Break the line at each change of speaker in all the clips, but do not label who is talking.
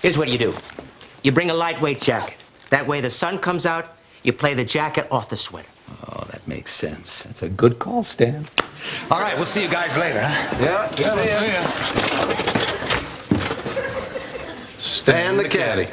Here's what you do. You bring a lightweight jacket. That way the sun comes out, you play the jacket off the sweater.
Oh, that makes sense. That's a good call, Stan.
All right, we'll see you guys later, huh?
Yeah, Stan the Caddy.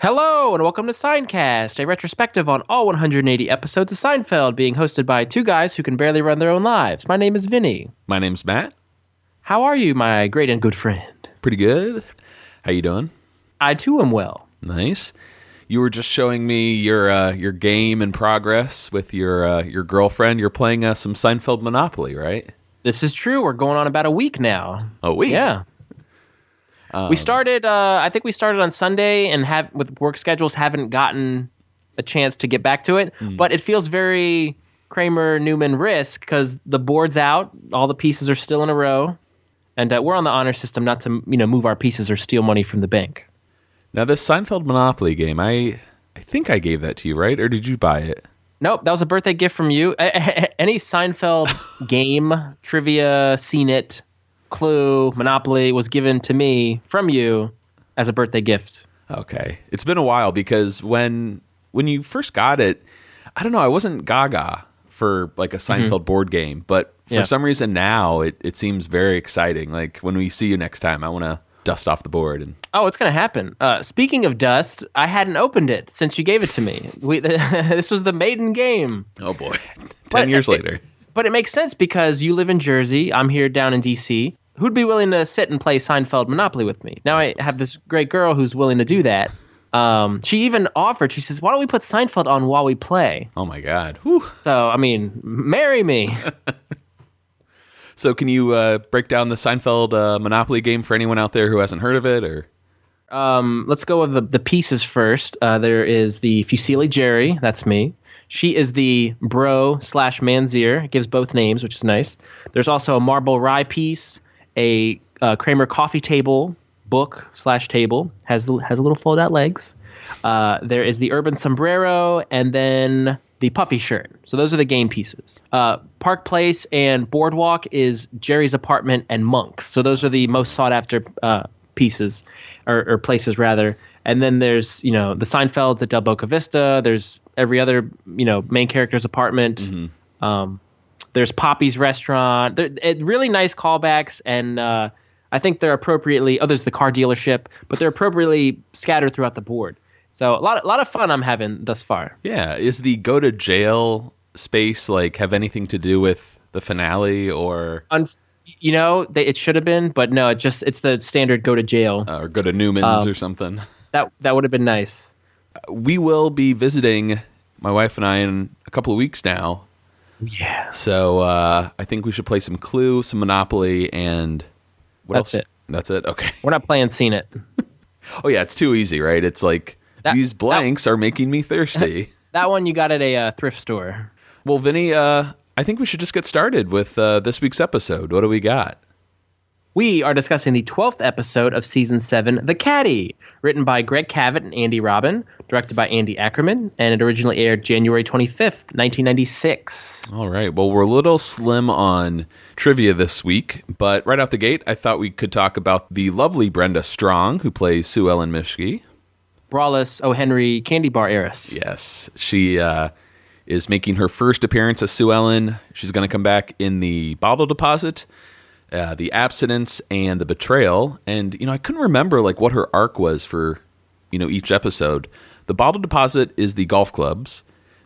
Hello, and welcome to Seincast, a retrospective on all 180 episodes of Seinfeld, being hosted by two guys who can barely run their own lives. My name is Vinny.
My name's Matt.
How are you, my great and good friend?
Pretty good. How you doing?
I, too, am well.
Nice. You were just showing me your game in progress with your girlfriend. You're playing some Seinfeld Monopoly, right?
This is true. We're going on about a week now.
A week?
Yeah. We started, I think we started on Sunday and with work schedules haven't gotten a chance to get back to it, but it feels very Kramer, Newman, Risk because the board's out, all the pieces are still in a row, and we're on the honor system not to move our pieces or steal money from the bank.
Now this Seinfeld Monopoly game, I think I gave that to you, right? Or did you buy it?
Nope, that was a birthday gift from you. Any Seinfeld game, trivia, seen it, Clue, Monopoly was given to me from you as a birthday gift.
Okay. It's been a while because when you first got it, I don't know, I wasn't gaga for like a Seinfeld board game, but for some reason now it seems very exciting. Like when we see you next time, I want to dust off the board.
Oh, it's going to happen. Speaking of dust, I hadn't opened it since you gave it to me. This was the maiden game.
Oh boy. 10 years later.
But it makes sense because you live in Jersey. I'm here down in D.C. Who'd be willing to sit and play Seinfeld Monopoly with me? Now I have this great girl who's willing to do that. She even offered, she says, why don't we put Seinfeld on while we play?
Oh my God. Whew.
So, I mean, marry me.
So can you break down the Seinfeld Monopoly game for anyone out there who hasn't heard of it? Or
let's go with the pieces first. There is the Fusilli Jerry. That's me. She is the bro/manzier. It gives both names, which is nice. There's also a marble rye piece, a Kramer coffee table, book/table, has a little fold-out legs. There is the urban sombrero, and then the puffy shirt. So those are the game pieces. Park Place and Boardwalk is Jerry's apartment and Monk's. So those are the most sought-after pieces, or places, rather. And then there's, the Seinfelds at Del Boca Vista. There's every other, main character's apartment. Mm-hmm. There's Poppy's restaurant. Really nice callbacks, and I think they're appropriately. Oh, there's the car dealership, but they're appropriately scattered throughout the board. So a lot of fun I'm having thus far.
Yeah, is the go to jail space have anything to do with the finale or?
It should have been, but no. It's the standard go to jail
or go to Newman's or something.
That would have been nice.
We will be visiting my wife and I in a couple of weeks now.
Yeah.
So I think we should play some Clue, some Monopoly, and what else? That's it? Okay.
We're not playing Seen It.
Oh, yeah. It's too easy, right? It's like, these blanks are making me thirsty.
That one you got at a thrift store.
Well, Vinny, I think we should just get started with this week's episode. What do we got?
We are discussing the 12th episode of Season 7, The Caddy, written by Greg Cavett and Andy Robin, directed by Andy Ackerman, and it originally aired January 25th, 1996.
All right. Well, we're a little slim on trivia this week, but right out the gate, I thought we could talk about the lovely Brenda Strong, who plays Sue Ellen Mischke.
Brawless O. Henry candy bar heiress.
Yes. She is making her first appearance as Sue Ellen. She's going to come back in the bottle deposit, the abstinence, and the betrayal. And, I couldn't remember what her arc was for, each episode. The bottle deposit is the golf clubs.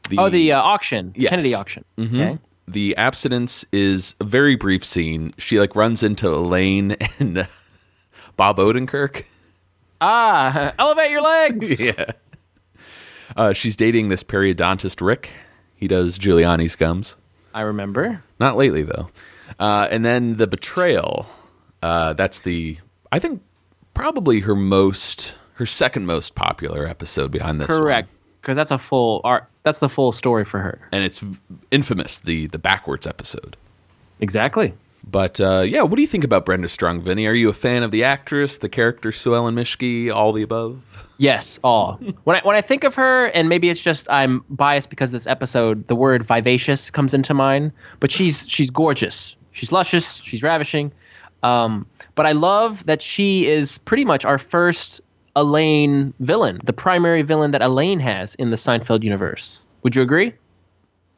The auction.
Yes.
Kennedy auction.
Mm-hmm.
Okay.
The abstinence is a very brief scene. She runs into Elaine and Bob Odenkirk.
Elevate your legs.
Yeah. She's dating this periodontist, Rick. He does Giuliani's gums.
I remember.
Not lately, though. And then the betrayal. That's I think, probably her second most popular episode behind this.
Correct. Because that's a full arc. That's the full story for her.
And it's infamous, the backwards episode.
Exactly.
But yeah, what do you think about Brenda Strong, Vinny? Are you a fan of the actress, the character Sue Ellen Mischke, all the above?
Yes, all. When I think of her, and maybe it's just I'm biased because this episode, the word vivacious comes into mind. But she's gorgeous. She's luscious. She's ravishing. But I love that she is pretty much our first Elaine villain, the primary villain that Elaine has in the Seinfeld universe. Would you agree?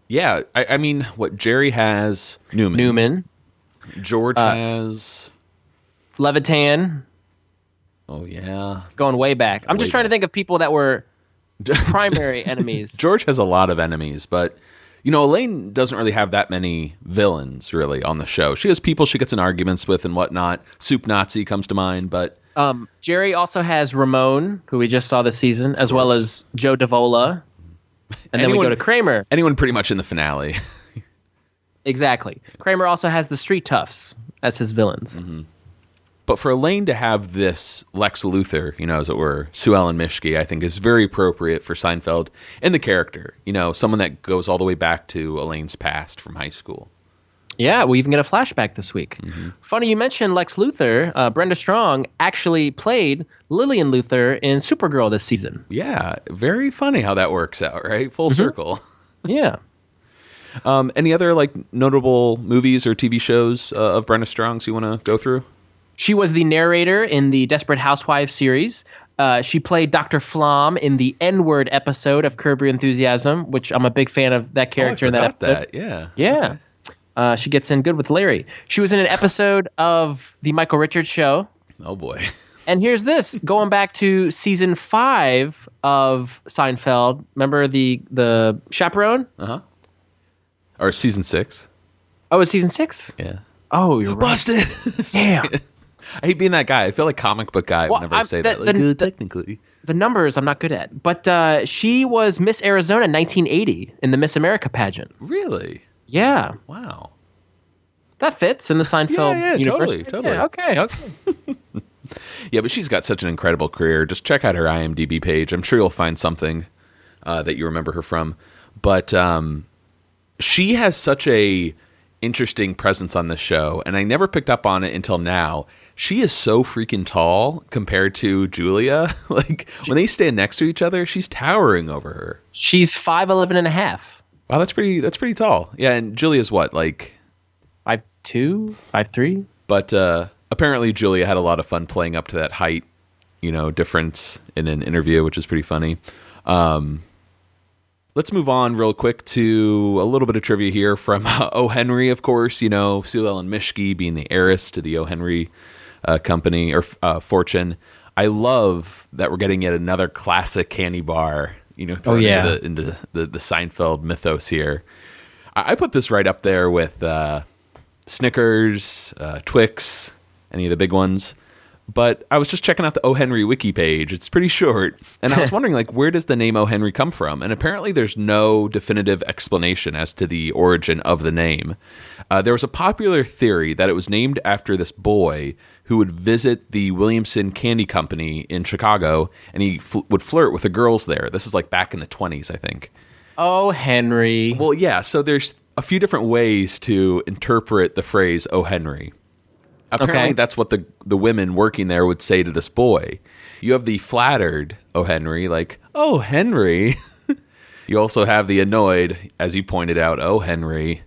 Yeah, I mean, what Jerry has Newman. George has
Levitan.
Oh yeah,
going way back. I'm just trying to think of people that were primary enemies.
George has a lot of enemies, but Elaine doesn't really have that many villains really on the show. She has people she gets in arguments with and whatnot. Soup Nazi comes to mind, but
Jerry also has Ramon, who we just saw this season, as well as Joe Davola. And then we go to Kramer.
Anyone pretty much in the finale.
Exactly. Kramer also has the Street Toughs as his villains.
Mm-hmm. But for Elaine to have this Lex Luthor, as it were, Sue Ellen Mischke, I think is very appropriate for Seinfeld and the character. Someone that goes all the way back to Elaine's past from high school.
Yeah, we even get a flashback this week.
Mm-hmm.
Funny you mentioned Lex Luthor. Brenda Strong actually played Lillian Luthor in Supergirl this season.
Yeah, very funny how that works out, right? Full circle.
Yeah.
Any other notable movies or TV shows of Brenda Strong's you want to go through?
She was the narrator in the Desperate Housewives series. She played Dr. Flom in the N-word episode of Curb Your Enthusiasm, which I'm a big fan of that character in that episode.
Yeah.
Yeah. Okay. She gets in good with Larry. She was in an episode of The Michael Richards Show.
Oh, boy.
And here's this, going back to season 5 of Seinfeld. Remember the chaperone?
Uh-huh. Or season 6.
Oh, it's season 6?
Yeah.
Oh, you're right.
Busted!
Damn.
I hate being that guy. I feel like comic book guy whenever I say that. Technically.
The numbers I'm not good at. But she was Miss Arizona in 1980 in the Miss America pageant.
Really?
Yeah.
Wow.
That fits in the Seinfeld universe.
Totally.
Yeah, okay.
Yeah, but she's got such an incredible career. Just check out her IMDb page. I'm sure you'll find something that you remember her from. But she has such a interesting presence on this show, and I never picked up on it until now. She is so freaking tall compared to Julia. When they stand next to each other, she's towering over her.
She's 5'11 and a half.
Wow, that's pretty tall. Yeah, and Julia's what,
5'2", 5'3"?
But apparently Julia had a lot of fun playing up to that height, difference in an interview, which is pretty funny. Let's move on real quick to a little bit of trivia here from O. Henry, of course. Sue Ellen Mischke being the heiress to the O. Henry company or fortune. I love that we're getting yet another classic candy bar, thrown into the Seinfeld mythos here. I put this right up there with Snickers, Twix, any of the big ones. But I was just checking out the O. Henry wiki page. It's pretty short. And I was wondering, where does the name O. Henry come from? And apparently there's no definitive explanation as to the origin of the name. There was a popular theory that it was named after this boy who would visit the Williamson Candy Company in Chicago, and he would flirt with the girls there. This is back in the 1920s, I think.
O. Henry.
Well, yeah, so there's a few different ways to interpret the phrase O. Henry. Apparently, that's what the women working there would say to this boy. You have the flattered O. Henry, oh, Henry. You also have the annoyed, as you pointed out, O. Henry.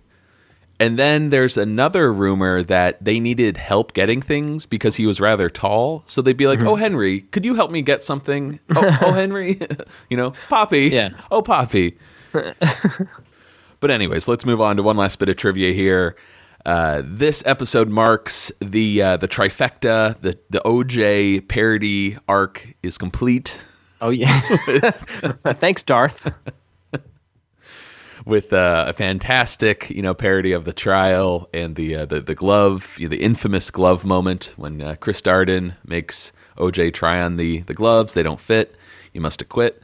And then there's another rumor that they needed help getting things because he was rather tall. So they'd be like, oh, Henry, could you help me get something? Oh, Henry, Poppy.
Yeah.
Oh, Poppy. But anyways, let's move on to one last bit of trivia here. This episode marks the trifecta. The OJ parody arc is complete.
Oh yeah, thanks, Darth.
With a fantastic, parody of the trial and the glove, the infamous glove moment when Chris Darden makes OJ try on the gloves. They don't fit. You must acquit.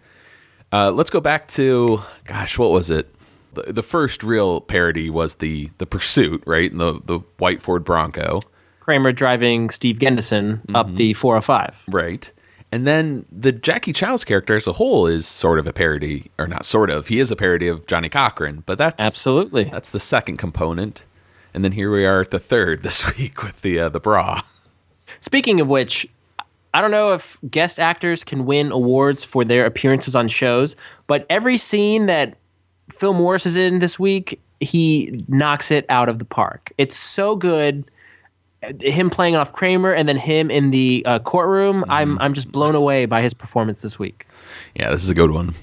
Let's go back to, what was it? The first real parody was the Pursuit, right? The white Ford Bronco.
Kramer driving Steve Gendison up the 405.
Right. And then the Jackie Chow's character as a whole is sort of a parody, or not sort of. He is a parody of Johnny Cochran, but that's the second component. And then here we are at the third this week with the bra.
Speaking of which, I don't know if guest actors can win awards for their appearances on shows, but every scene that Phil Morris is in this week, he knocks it out of the park. It's so good. Him playing off Kramer and then him in the courtroom, I'm just blown away by his performance this week.
Yeah, this is a good one.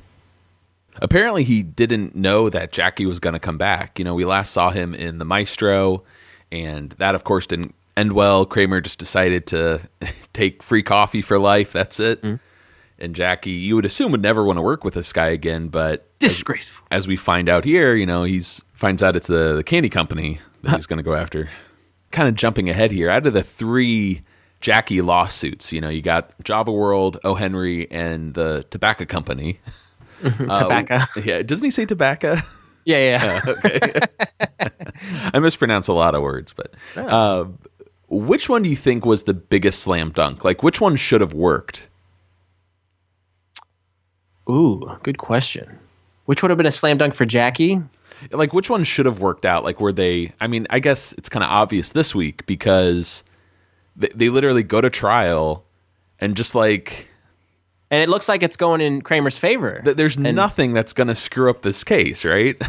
Apparently he didn't know that Jackie was going to come back. We last saw him in The Maestro, and that, of course, didn't end well. Kramer just decided to take free coffee for life. That's it. Mm. And Jackie, you would assume, would never want to work with this guy again, but
disgraceful.
As we find out here, finds out it's the candy company that he's going to go after. Kind of jumping ahead here, out of the 3 Jackie lawsuits, you got Java World, O. Henry, and the Tobacco Company.
Tobacco.
Yeah, doesn't he say tobacco?
Yeah.
Okay. I mispronounce a lot of words, but which one do you think was the biggest slam dunk? Like, which one should have worked?
Ooh, good question. Which would have been a slam dunk for Jackie?
Like, which one should have worked out? Like, were they... I mean, I guess it's kind of obvious this week because they literally go to trial and just like...
And it looks like it's going in Kramer's favor.
There's nothing that's going to screw up this case, right?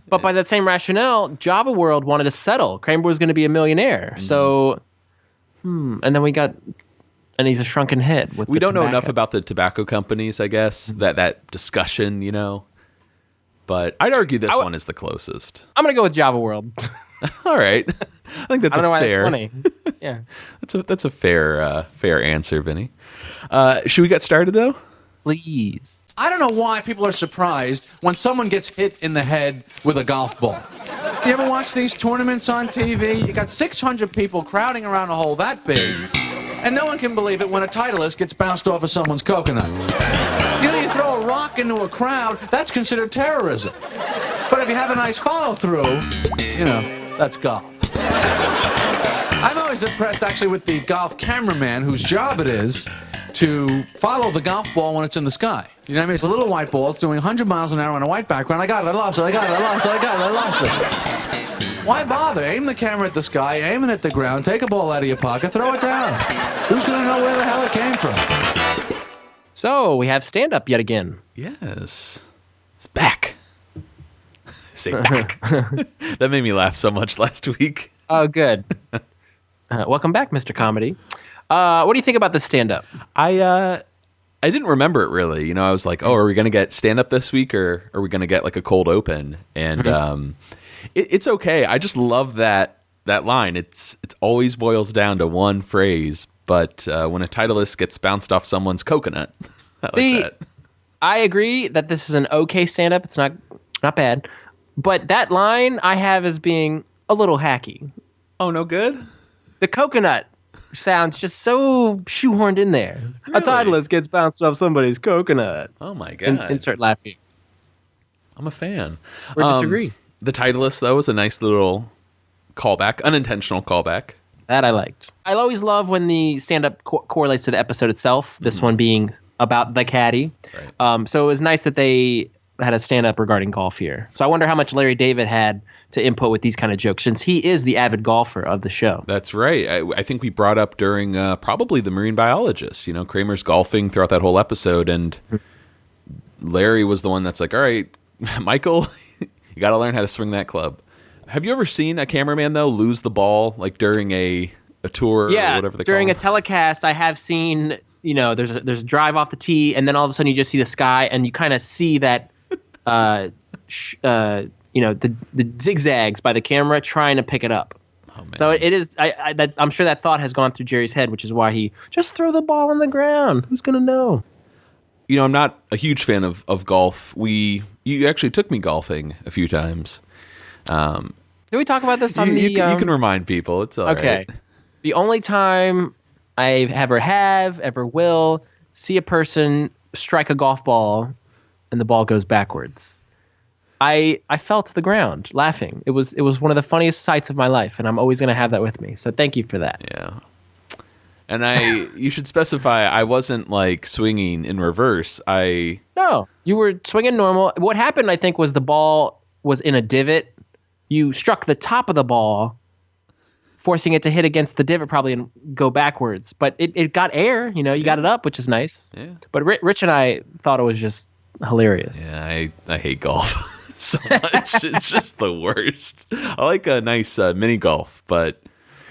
But by that same rationale, Java World wanted to settle. Kramer was going to be a millionaire. So, and then we got... And he's a shrunken head.
We don't know enough about the tobacco companies, I guess, that discussion, But I'd argue this one is the closest.
I'm going to go with Java World.
All right. I think that's
I don't know
fair.
why that's funny. Yeah.
That's a fair answer, Vinny. Should we get started, though?
Please.
I don't know why people are surprised when someone gets hit in the head with a golf ball. You ever watch these tournaments on TV? You got 600 people crowding around a hole that big, and no one can believe it when a Titleist gets bounced off of someone's coconut. You throw a rock into a crowd, that's considered terrorism. But if you have a nice follow-through, that's golf. I'm always impressed, actually, with the golf cameraman whose job it is to follow the golf ball when it's in the sky. You know what I mean? It's a little white ball. It's doing 100 miles an hour on a white background. I got it. I lost it. I lost it. Why bother? Aim the camera at the sky, aim it at the ground, take a ball out of your pocket, throw it down. Who's going to know where the hell it came from?
So, we have stand-up yet again.
Yes. It's back. Say back. That made me laugh so much last week.
Oh, good. Welcome back, Mr. Comedy. What do you think about the stand-up?
I didn't remember it really. I was like, are we going to get stand-up this week, or are we going to get like a cold open? And it's okay. I just love that line. It always boils down to one phrase, but when a Titleist gets bounced off someone's coconut, I like that.
I agree that this is an okay stand-up. It's not bad. But that line I have as being a little hacky.
Oh, no good?
The coconut sounds just so shoehorned in there. Really? A Titleist gets bounced off somebody's coconut.
Oh, my God.
Insert laughing.
I'm a fan.
Or disagree.
The Titleist, though, was a nice little callback, unintentional callback.
That I liked. I always love when the stand-up correlates to the episode itself, this one being about the Caddy. Right. So it was nice that they had a stand-up regarding golf here. So I wonder how much Larry David had to input with these kind of jokes, since he is the avid golfer of the show.
That's right. I think we brought up during probably the Marine Biologist. Kramer's golfing throughout that whole episode, and Larry was the one that's like, all right, Michael, you got to learn how to swing that club. Have you ever seen a cameraman, though, lose the ball like during a tour or whatever they
during
call
a telecast, I have seen, there's a drive off the tee, and then all of a sudden you just see the sky, and you kind of see that the zigzags by the camera trying to pick it up. Oh, man. So it is. I'm sure that thought has gone through Jerry's head, which is why he just throw the ball on the ground. Who's gonna know?
I'm not a huge fan of golf. You actually took me golfing a few times.
Did we talk about this on
you can remind people. It's all right.
The only time I ever will see a person strike a golf ball and the ball goes backwards, I fell to the ground laughing. It was one of the funniest sights of my life, and I'm always going to have that with me. So thank you for that.
Yeah. And you should specify I wasn't like swinging in reverse.
No, you were swinging normal. What happened, I think, was the ball was in a divot. You struck the top of the ball, forcing it to hit against the divot probably and go backwards. But it got air, you got it up, which is nice.
Yeah.
But Rich and I thought it was just hilarious.
Yeah, I hate golf so much. It's just the worst. I like a nice mini golf, but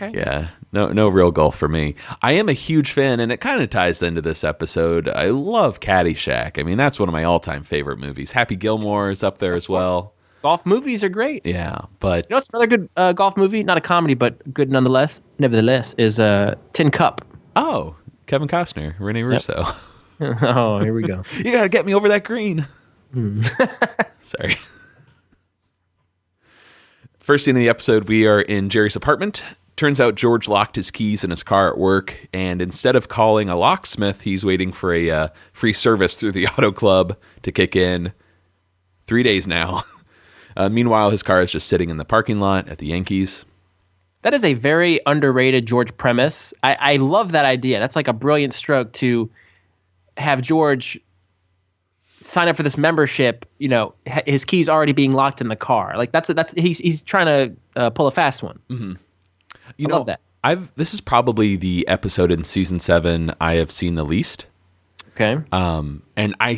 yeah, no real golf for me. I am a huge fan, and it kind of ties into this episode. I love Caddyshack. I mean, that's one of my all-time favorite movies. Happy Gilmore is up there as well.
Golf movies are great.
Yeah, but...
You know what's another good golf movie? Not a comedy, but good nonetheless. Nevertheless, is Tin Cup.
Oh, Kevin Costner, Rene Russo.
Oh, here we go.
You gotta get me over that green. Sorry. First scene of the episode, we are in Jerry's apartment. Turns out George locked his keys in his car at work, and instead of calling a locksmith, he's waiting for a free service through the auto club to kick in. 3 days now. Meanwhile, his car is just sitting in the parking lot at the Yankees.
That is a very underrated George premise. I love that idea. That's like a brilliant stroke to have George sign up for this membership. His keys already being locked in the car. Like that's he's trying to pull a fast one. Mm-hmm. I love that.
This is probably the episode in season 7 I have seen the least.
Okay.
And I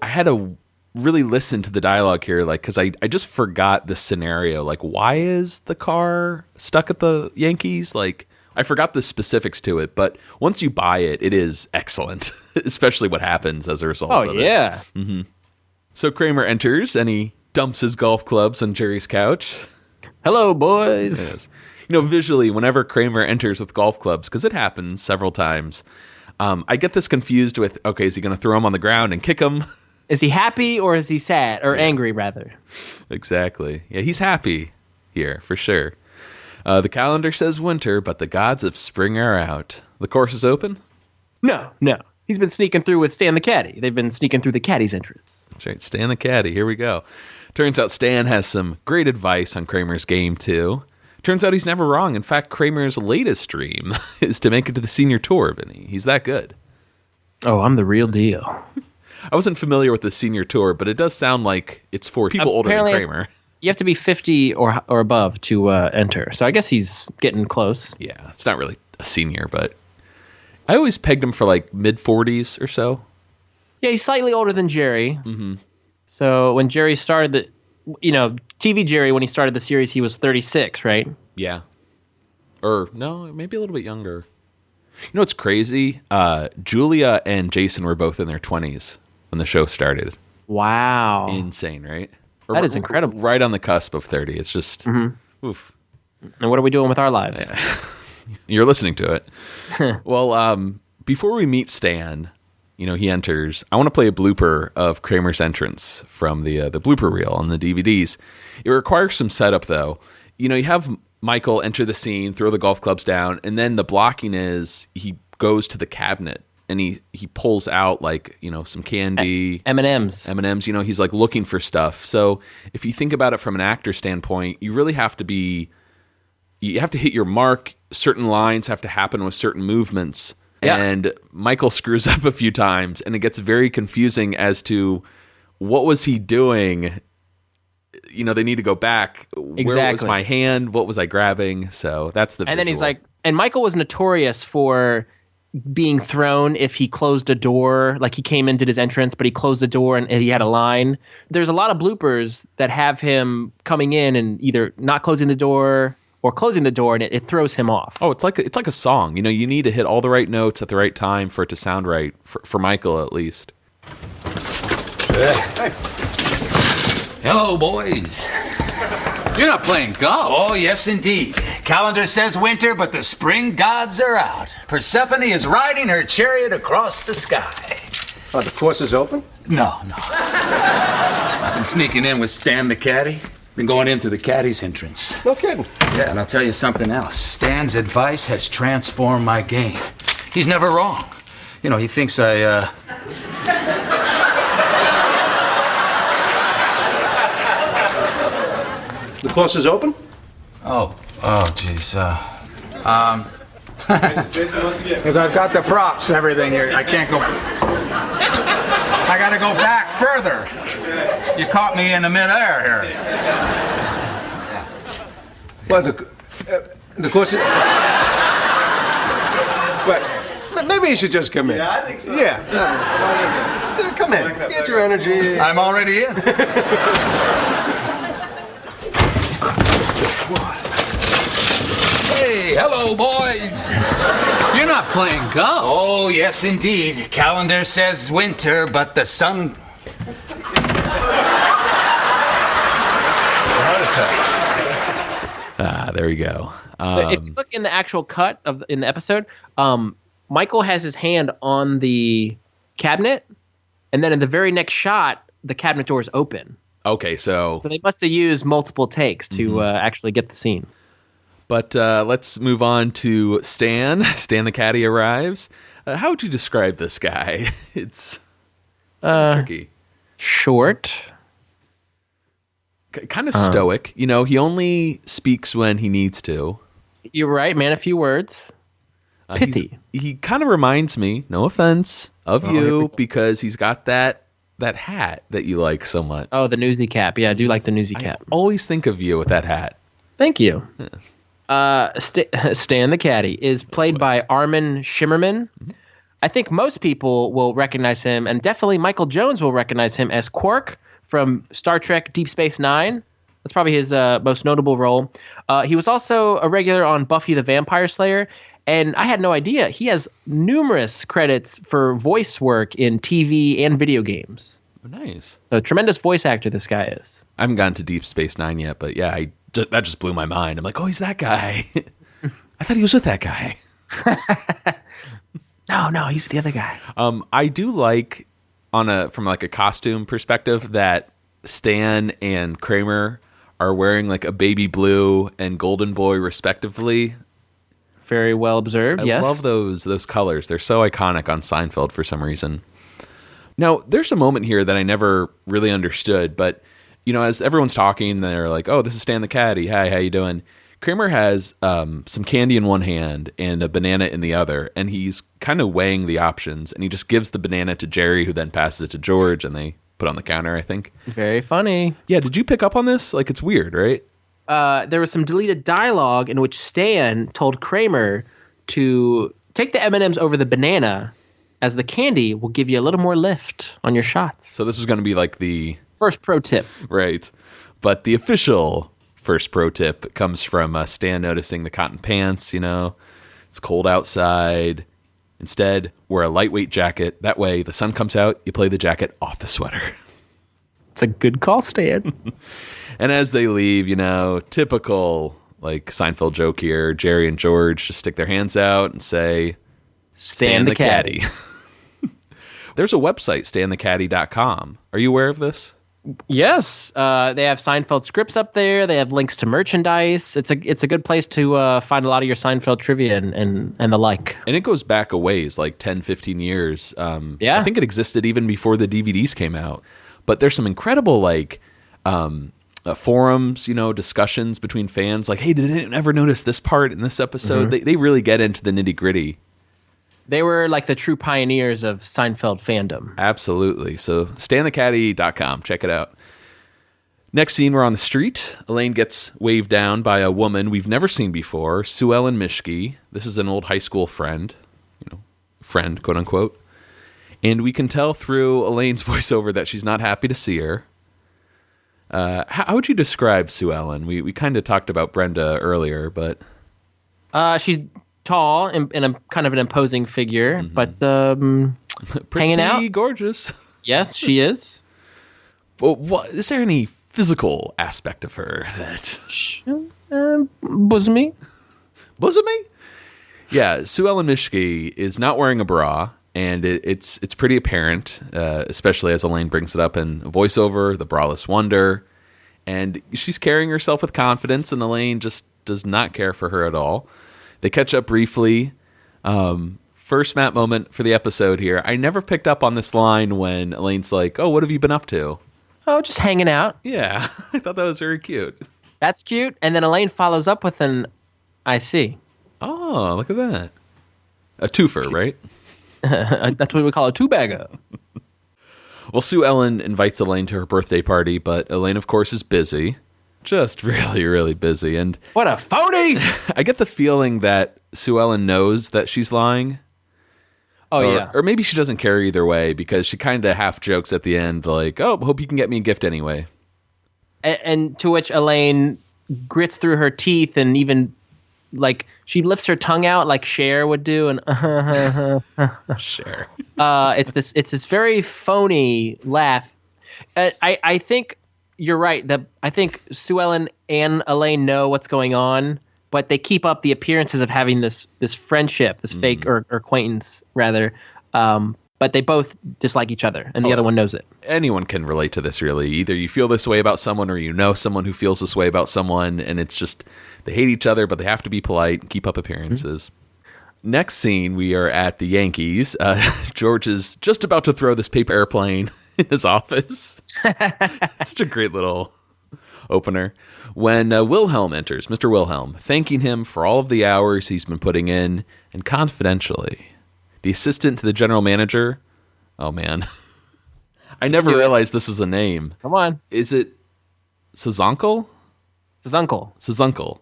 had to really listen to the dialogue here, like, because I just forgot the scenario. Like, why is the car stuck at the Yankees? Like, I forgot the specifics to it, but once you buy it, it is excellent, especially what happens as a result of it.
Oh, yeah.
Mm-hmm. So Kramer enters, and he dumps his golf clubs on Jerry's couch.
Hello, boys.
Yes. Visually, whenever Kramer enters with golf clubs, because it happens several times, I get this confused with, okay, is he going to throw them on the ground and kick them?
Is he happy or is he sad? Or angry, rather? Exactly.
Yeah, he's happy here, for sure. The calendar says winter, but the gods of spring are out. The course is open?
No. He's been sneaking through with Stan the Caddy. They've been sneaking through the Caddy's entrance.
That's right, Stan the Caddy. Here we go. Turns out Stan has some great advice on Kramer's game, too. Turns out he's never wrong. In fact, Kramer's latest dream is to make it to the senior tour, Vinny. He's that good.
Oh, I'm the real deal.
I wasn't familiar with the senior tour, but it does sound like it's for people older than Kramer.
You have to be 50 or above to enter. So I guess he's getting close.
Yeah, it's not really a senior, but I always pegged him for like mid-40s or so.
Yeah, he's slightly older than Jerry.
Mm-hmm.
So when Jerry started TV Jerry, when he started the series, he was 36, right?
Yeah. Or, no, maybe a little bit younger. What's crazy? Julia and Jason were both in their 20s when the show started.
Wow.
Insane, right?
That is incredible.
Right on the cusp of 30. It's just, oof.
And what are we doing with our lives?
Yeah. You're listening to it. Well, before we meet Stan, he enters. I want to play a blooper of Kramer's entrance from the blooper reel on the DVDs. It requires some setup, though. You have Michael enter the scene, throw the golf clubs down, and then the blocking is he goes to the cabinet and he pulls out like, some candy.
M&Ms.
He's like looking for stuff. So if you think about it from an actor standpoint, you really have to hit your mark. Certain lines have to happen with certain movements. Yeah. And Michael screws up a few times and it gets very confusing as to what was he doing. They need to go back.
Exactly.
Where was my hand? What was I grabbing? So that's the
And then he's like, and Michael was notorious for being thrown if he closed a door. Like he came into his entrance, but he closed the door and he had a line. There's a lot of bloopers that have him coming in and either not closing the door or closing the door, and it throws him off.
Oh, it's like a song. You need to hit all the right notes at the right time for it to sound right, for Michael at least.
Hey. Hello, boys.
You're not playing golf.
Oh, yes, indeed. Calendar says winter, but the spring gods are out. Persephone is riding her chariot across the sky.
Oh, the course is open?
No. I've been sneaking in with Stan the Caddy. Been going in through the Caddy's entrance.
No kidding.
Yeah, and I'll tell you something else. Stan's advice has transformed my game. He's never wrong. He thinks I,
The course is open?
Oh, jeez. Because I've got the props, everything here. I can't go. I got to go back further. You caught me in the midair here.
Well, the course. But maybe you should just come in.
Yeah, I think so.
Yeah. Come in. Get your energy.
I'm already in. Hey, hello, boys.
You're not playing golf.
Oh, yes, indeed. Calendar says winter, but the sun.
There we go.
If you look in the actual cut in the episode, Michael has his hand on the cabinet, and then in the very next shot, the cabinet door is open.
Okay, so
So they must have used multiple takes to actually get the scene.
but let's move on to Stan. Stan the caddy arrives. How would you describe this guy? It's tricky.
Short.
Kind of stoic. You know, he only speaks when he needs to.
You're right, man. A few words. Pithy.
He kind of reminds me, no offense, of you because he's got that hat that you like so much.
Oh, the newsy cap. Yeah, I do like the newsy
I
cap.
always think of you with that hat.
Thank you. Stan the Caddy is played by Armin Shimmerman. I think most people will recognize him, and definitely Michael Jones will recognize him as Quark from Star Trek Deep Space Nine. That's probably his most notable role. He was also a regular on Buffy the Vampire Slayer, and I had no idea. He has numerous credits for voice work in TV and video games.
Nice.
So tremendous voice actor this guy is.
I haven't gotten to Deep Space Nine yet, but yeah, that just blew my mind. I'm like, oh, he's that guy. I thought he was with that guy.
No, he's the other guy.
I do like from like a costume perspective that Stan and Kramer are wearing like a baby blue and golden boy respectively.
Very well observed. Yes,
I love those colors. They're so iconic on Seinfeld for some reason. Now, there's a moment here that I never really understood, but you know, as everyone's talking, they're like, "Oh, this is Stan the Caddy. Hi, how you doing?" Kramer has some candy in one hand and a banana in the other, and he's kind of weighing the options, and he just gives the banana to Jerry, who then passes it to George, and they put it on the counter, I think.
Very funny.
Yeah, did you pick up on this? Like, it's weird, right?
There was some deleted dialogue in which Stan told Kramer to take the M&Ms over the banana, as the candy will give you a little more lift on your shots.
So this was going to be like the
first pro tip.
Right. But the official first pro tip comes from Stan noticing the cotton pants, you know. It's cold outside. Instead, wear a lightweight jacket. That way, the sun comes out, you play the jacket off the sweater.
It's a good call, Stan.
And as they leave, you know, typical like Seinfeld joke here, Jerry and George just stick their hands out and say,
Stan the Caddy.
There's a website, stanthecaddy.com. Are you aware of this?
Yes, they have Seinfeld scripts up there. They have links to merchandise. It's a good place to find a lot of your Seinfeld trivia and the like.
And it goes back a ways, like 10, 15 years.
Yeah.
I think it existed even before the DVDs came out. But there's some incredible like forums, you know, discussions between fans. Like, hey, did anyone ever notice this part in this episode? They really get into the nitty gritty.
They were like the true pioneers of Seinfeld fandom.
Absolutely. So stanthecaddy.com. Check it out. Next scene, we're on the street. Elaine gets waved down by a woman we've never seen before, Sue Ellen Mischke. This is an old high school friend, friend, quote unquote. And we can tell through Elaine's voiceover that she's not happy to see her. How would you describe Sue Ellen? We kind of talked about Brenda earlier, but...
She's tall and a kind of an imposing figure, but hanging out.
Pretty gorgeous.
Yes, she is.
But is there any physical aspect of her that...
Bosomy?
Bosomy? Yeah, Sue Ellen Mischke is not wearing a bra, and it's pretty apparent, especially as Elaine brings it up in voiceover, the braless wonder, and she's carrying herself with confidence, and Elaine just does not care for her at all. They catch up briefly. First Matt moment for the episode here. I never picked up on this line when Elaine's like, "Oh, what have you been up to?"
Oh, just hanging out.
Yeah, I thought that was very cute.
That's cute. And then Elaine follows up with an, "I see."
Oh, look at that. A twofer, right?
That's what we call a two-bagger.
Well, Sue Ellen invites Elaine to her birthday party, but Elaine, of course, is busy. Just really, really busy. And
What a phony!
I get the feeling that Sue Ellen knows that she's lying.
Oh,
or,
yeah.
Or maybe she doesn't care either way, because she kind of half jokes at the end, like, oh, hope you can get me a gift anyway.
And to which Elaine grits through her teeth and even, like, she lifts her tongue out like Cher would do. And
Sure.
it's this very phony laugh. I think you're right. I think Sue Ellen and Elaine know what's going on, but they keep up the appearances of having this friendship, this fake or acquaintance rather. But they both dislike each other, and the other one knows it.
Anyone can relate to this, really. Either you feel this way about someone, or you know someone who feels this way about someone, and it's just they hate each other, but they have to be polite and keep up appearances. Next scene, we are at the Yankees. George is just about to throw this paper airplane in his office. Such a great little opener. When Wilhelm enters, Mr. Wilhelm, thanking him for all of the hours he's been putting in, and confidentially, the assistant to the general manager. Oh, man. I never realized this was a name.
Come on.
Is it Sazuncle?
Sazuncle.
Sazuncle.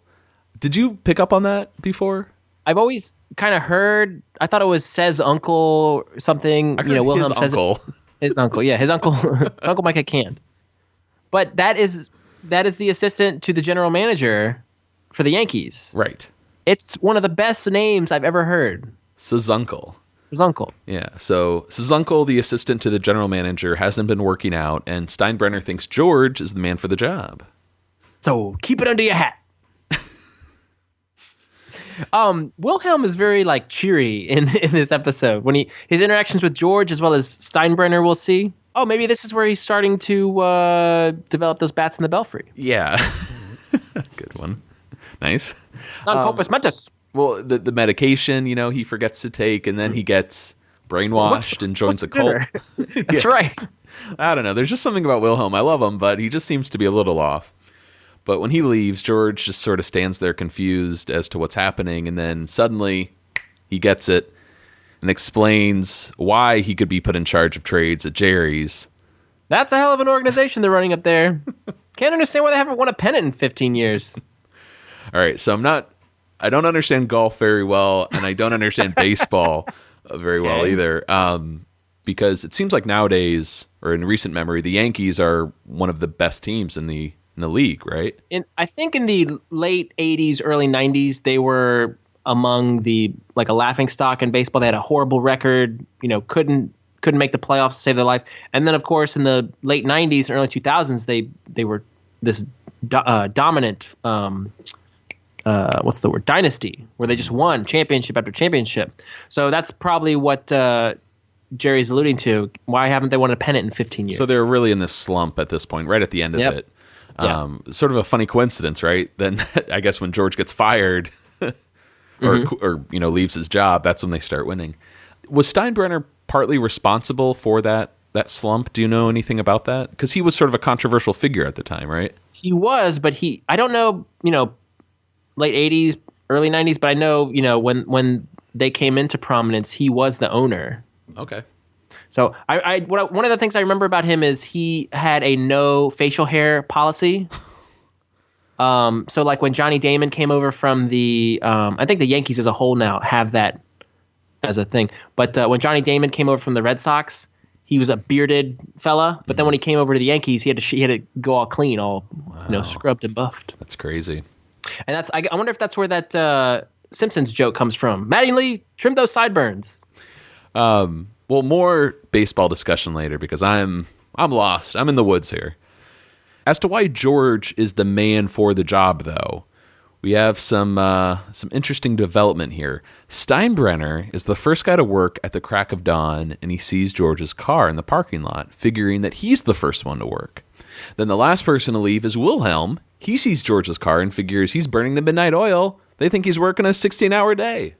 Did you pick up on that before?
I've always kind of heard. I thought it was says uncle or something.
I heard
Wilhelm
his
says
uncle.
His uncle. Yeah, his uncle. His uncle might get canned. But that is the assistant to the general manager for the Yankees.
Right.
It's one of the best names I've ever heard.
Sazuncle.
His uncle.
Yeah, so Sazuncle, the assistant to the general manager, hasn't been working out, and Steinbrenner thinks George is the man for the job.
So keep it under your hat. Wilhelm is very like cheery in this episode. When his interactions with George as well as Steinbrenner, we'll see. Oh, maybe this is where he's starting to develop those bats in the belfry.
Yeah. Good one. Nice.
Non-compos mentis.
Well, the medication, he forgets to take, and then he gets brainwashed and joins a cult.
That's right.
I don't know. There's just something about Wilhelm. I love him, but he just seems to be a little off. But when he leaves, George just sort of stands there confused as to what's happening, and then suddenly he gets it and explains why he could be put in charge of trades at Jerry's.
That's a hell of an organization they're running up there. Can't understand why they haven't won a pennant in 15 years.
All right, so I don't understand golf very well, and I don't understand baseball very well either. Because it seems like nowadays, or in recent memory, the Yankees are one of the best teams in the league, right?
I think in the late 80s, early 90s, they were among a laughing stock in baseball. They had a horrible record, couldn't make the playoffs to save their life. And then, of course, in the late 90s and early 2000s, they were this dominant what's the word? Dynasty, where they just won championship after championship. So that's probably what Jerry's alluding to. Why haven't they won a pennant in 15 years?
So they're really in this slump at this point, right at the end of it. Sort of a funny coincidence, right? Then I guess when George gets fired or leaves his job, that's when they start winning. Was Steinbrenner partly responsible for that slump? Do you know anything about that? Because he was sort of a controversial figure at the time, right?
He was, but I don't know, late 80s, early 90s, but I know, when they came into prominence, he was the owner.
Okay.
So one of the things I remember about him is he had a no facial hair policy. So like when Johnny Damon came over from I think the Yankees as a whole now have that as a thing. But when Johnny Damon came over from the Red Sox, he was a bearded fella. But then when he came over to the Yankees, he had to go all clean, all scrubbed and buffed.
That's crazy.
And I wonder if that's where that Simpsons joke comes from. Mattingly, trim those sideburns.
Well, more baseball discussion later because I'm lost. I'm in the woods here. As to why George is the man for the job, though, we have some interesting development here. Steinbrenner is the first guy to work at the crack of dawn, and he sees George's car in the parking lot, figuring that he's the first one to work. Then the last person to leave is Wilhelm. He sees George's car and figures he's burning the midnight oil. They think he's working a 16-hour day.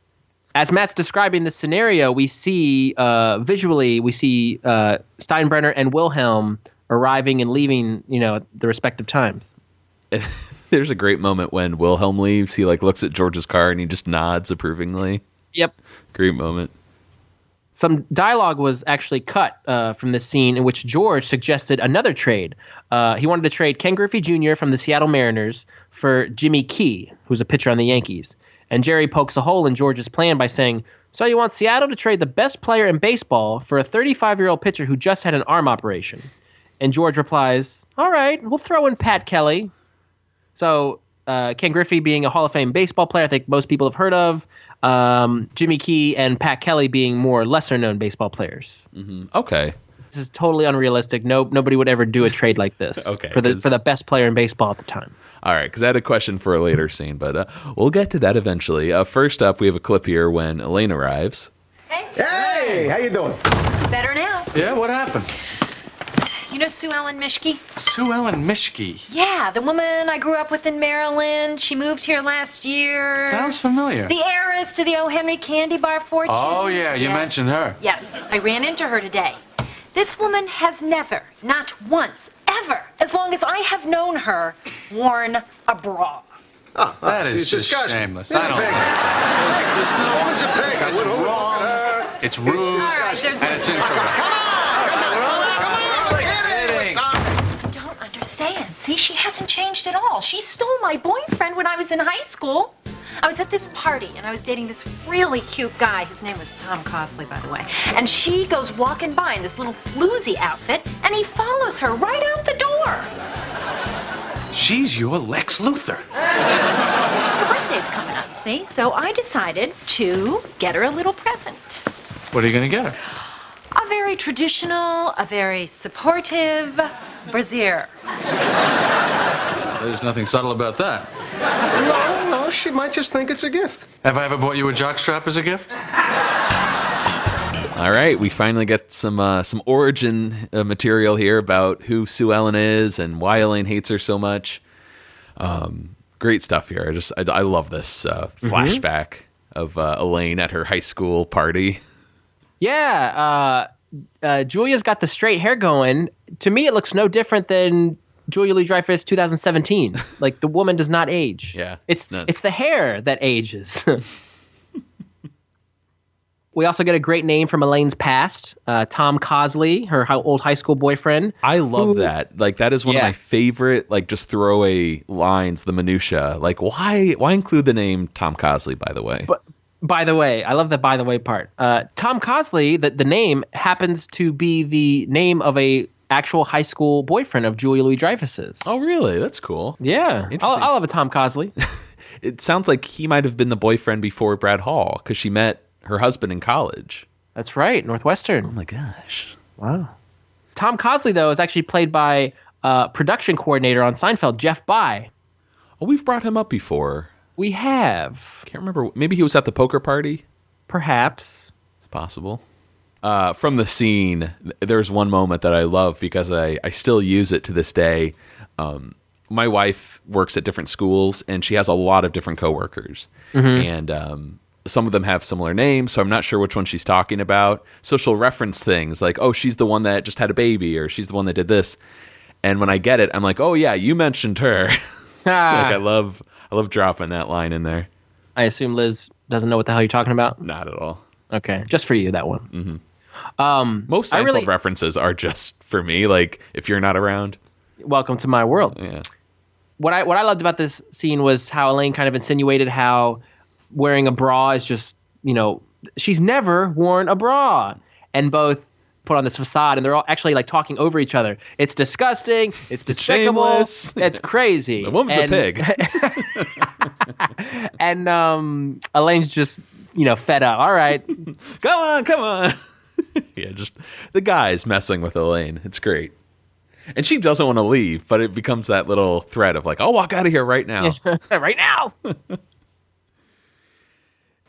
As Matt's describing this scenario, we see visually, Steinbrenner and Wilhelm arriving and leaving, at the respective times.
There's a great moment when Wilhelm leaves. He looks at George's car and he just nods approvingly.
Yep.
Great moment.
Some dialogue was actually cut from this scene in which George suggested another trade. He wanted to trade Ken Griffey Jr. from the Seattle Mariners for Jimmy Key, who's a pitcher on the Yankees. And Jerry pokes a hole in George's plan by saying, so you want Seattle to trade the best player in baseball for a 35-year-old pitcher who just had an arm operation. And George replies, all right, we'll throw in Pat Kelly. So Ken Griffey being a Hall of Fame baseball player I think most people have heard of. Jimmy Key and Pat Kelly being more lesser-known baseball players.
Mm-hmm. Okay.
This is totally unrealistic. Nobody would ever do a trade like this for the best player in baseball at the time.
All right, because I had a question for a later scene, but we'll get to that eventually. First up, we have a clip here when Elaine arrives.
Hey, how you doing?
Better now.
Yeah, what happened?
You know Sue Ellen Mischke?
Sue Ellen Mischke.
Yeah, the woman I grew up with in Maryland. She moved here last year.
Sounds familiar.
The heiress to the O. Henry candy bar fortune.
Oh, yeah, you mentioned her.
Yes, I ran into her today. This woman has never, not once, ever, as long as I have known her, worn a bra.
That is
it's
just
disgusting.
shameless.
Yeah,
I don't
pig.
like that.
Woman's a pig. I
It's
wouldn't
wrong.
look at her.
It's rude.
All right, there's
And it's incorrect.
Don't understand. See, she hasn't changed at all. She stole my boyfriend when I was in high school. I was at this party, and I was dating this really cute guy. His name was Tom Cosley, by the way. And she goes walking by in this little floozy outfit, and he follows her right out the door.
She's your Lex Luthor.
Her birthday's coming up, see? So I decided to get her a little present.
What are you going to get her?
A very traditional, a very supportive brassiere.
There's nothing subtle about that.
No, she might just think it's a gift.
Have I ever bought you a jockstrap as a gift?
All right, we finally get some origin material here about who Sue Ellen is and why Elaine hates her so much. Great stuff here. I love this flashback of Elaine at her high school party.
Yeah, Julia's got the straight hair going. To me, it looks no different than Julia Louis-Dreyfus 2017. Like, the woman does not age.
Yeah,
it's the hair that ages. We also get a great name from Elaine's past, Tom Cosley, her old high school boyfriend.
I love that. Like, that is one of my favorite, like, just throwaway lines, the minutia. Like, why include the name Tom Cosley, by the way?
But by the way, I love the by the way part. Tom Cosley, the name happens to be the name of a actual high school boyfriend of Julia Louis-Dreyfus's.
Oh, really? That's cool.
Yeah. I'll have a Tom Cosley.
It sounds like he might have been the boyfriend before Brad Hall, because she met her husband in college.
That's right, Northwestern.
Oh my gosh.
Wow. Tom Cosley, though, is actually played by production coordinator on Seinfeld, Jeff Bye.
Oh, we've brought him up before.
We have.
Can't remember. Maybe he was at the poker party?
Perhaps.
It's possible. From the scene, there's one moment that I love because I still use it to this day. My wife works at different schools, and she has a lot of different coworkers. Mm-hmm. And some of them have similar names, so I'm not sure which one she's talking about. So she'll reference things like, oh, she's the one that just had a baby, or she's the one that did this. And when I get it, I'm like, oh, yeah, you mentioned her. Like, I love dropping that line in there.
I assume Liz doesn't know what the hell you're talking about?
Not at all.
Okay, just for you, that one.
Mm-hmm. Most Seinfeld references are just for me, like, if you're not around.
Welcome to my world.
Yeah.
What I loved about this scene was how Elaine kind of insinuated how wearing a bra is just, she's never worn a bra. And both put on this facade, and they're all actually like talking over each other. It's disgusting. It's despicable.
Shameless.
It's crazy.
The woman's a pig.
And Elaine's just, fed up. All right.
Come on. Yeah, just the guy's messing with Elaine. It's great. And she doesn't want to leave, but it becomes that little threat of like, I'll walk out of here right now.
Right now.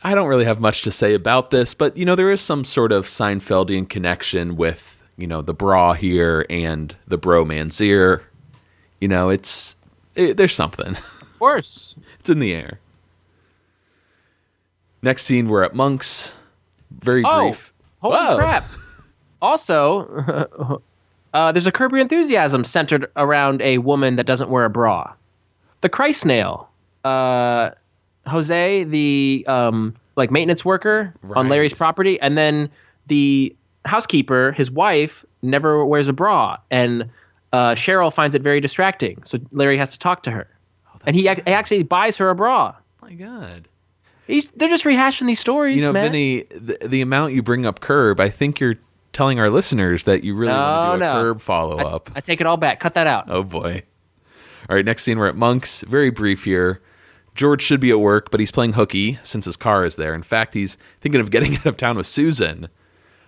I don't really have much to say about this, but, there is some sort of Seinfeldian connection with, the bra here and the bromanzier. There's something.
Of course.
It's in the air. Next scene, we're at Monk's. Very brief.
Holy crap. Also, there's a Curb Your Enthusiasm centered around a woman that doesn't wear a bra. The Christ Nail. Jose, the like maintenance worker on
Right.
Larry's property, and then the housekeeper, his wife, never wears a bra, and Cheryl finds it very distracting. So Larry has to talk to her, and he actually buys her a bra.
My God.
They're just rehashing these stories,
You know,
man.
Vinny, the amount you bring up Curb, I think you're telling our listeners that you really want to do a Curb follow-up.
I take it all back. Cut that out.
Oh, boy. All right, next scene, we're at Monk's. Very brief here. George should be at work, but he's playing hooky since his car is there. In fact, he's thinking of getting out of town with Susan.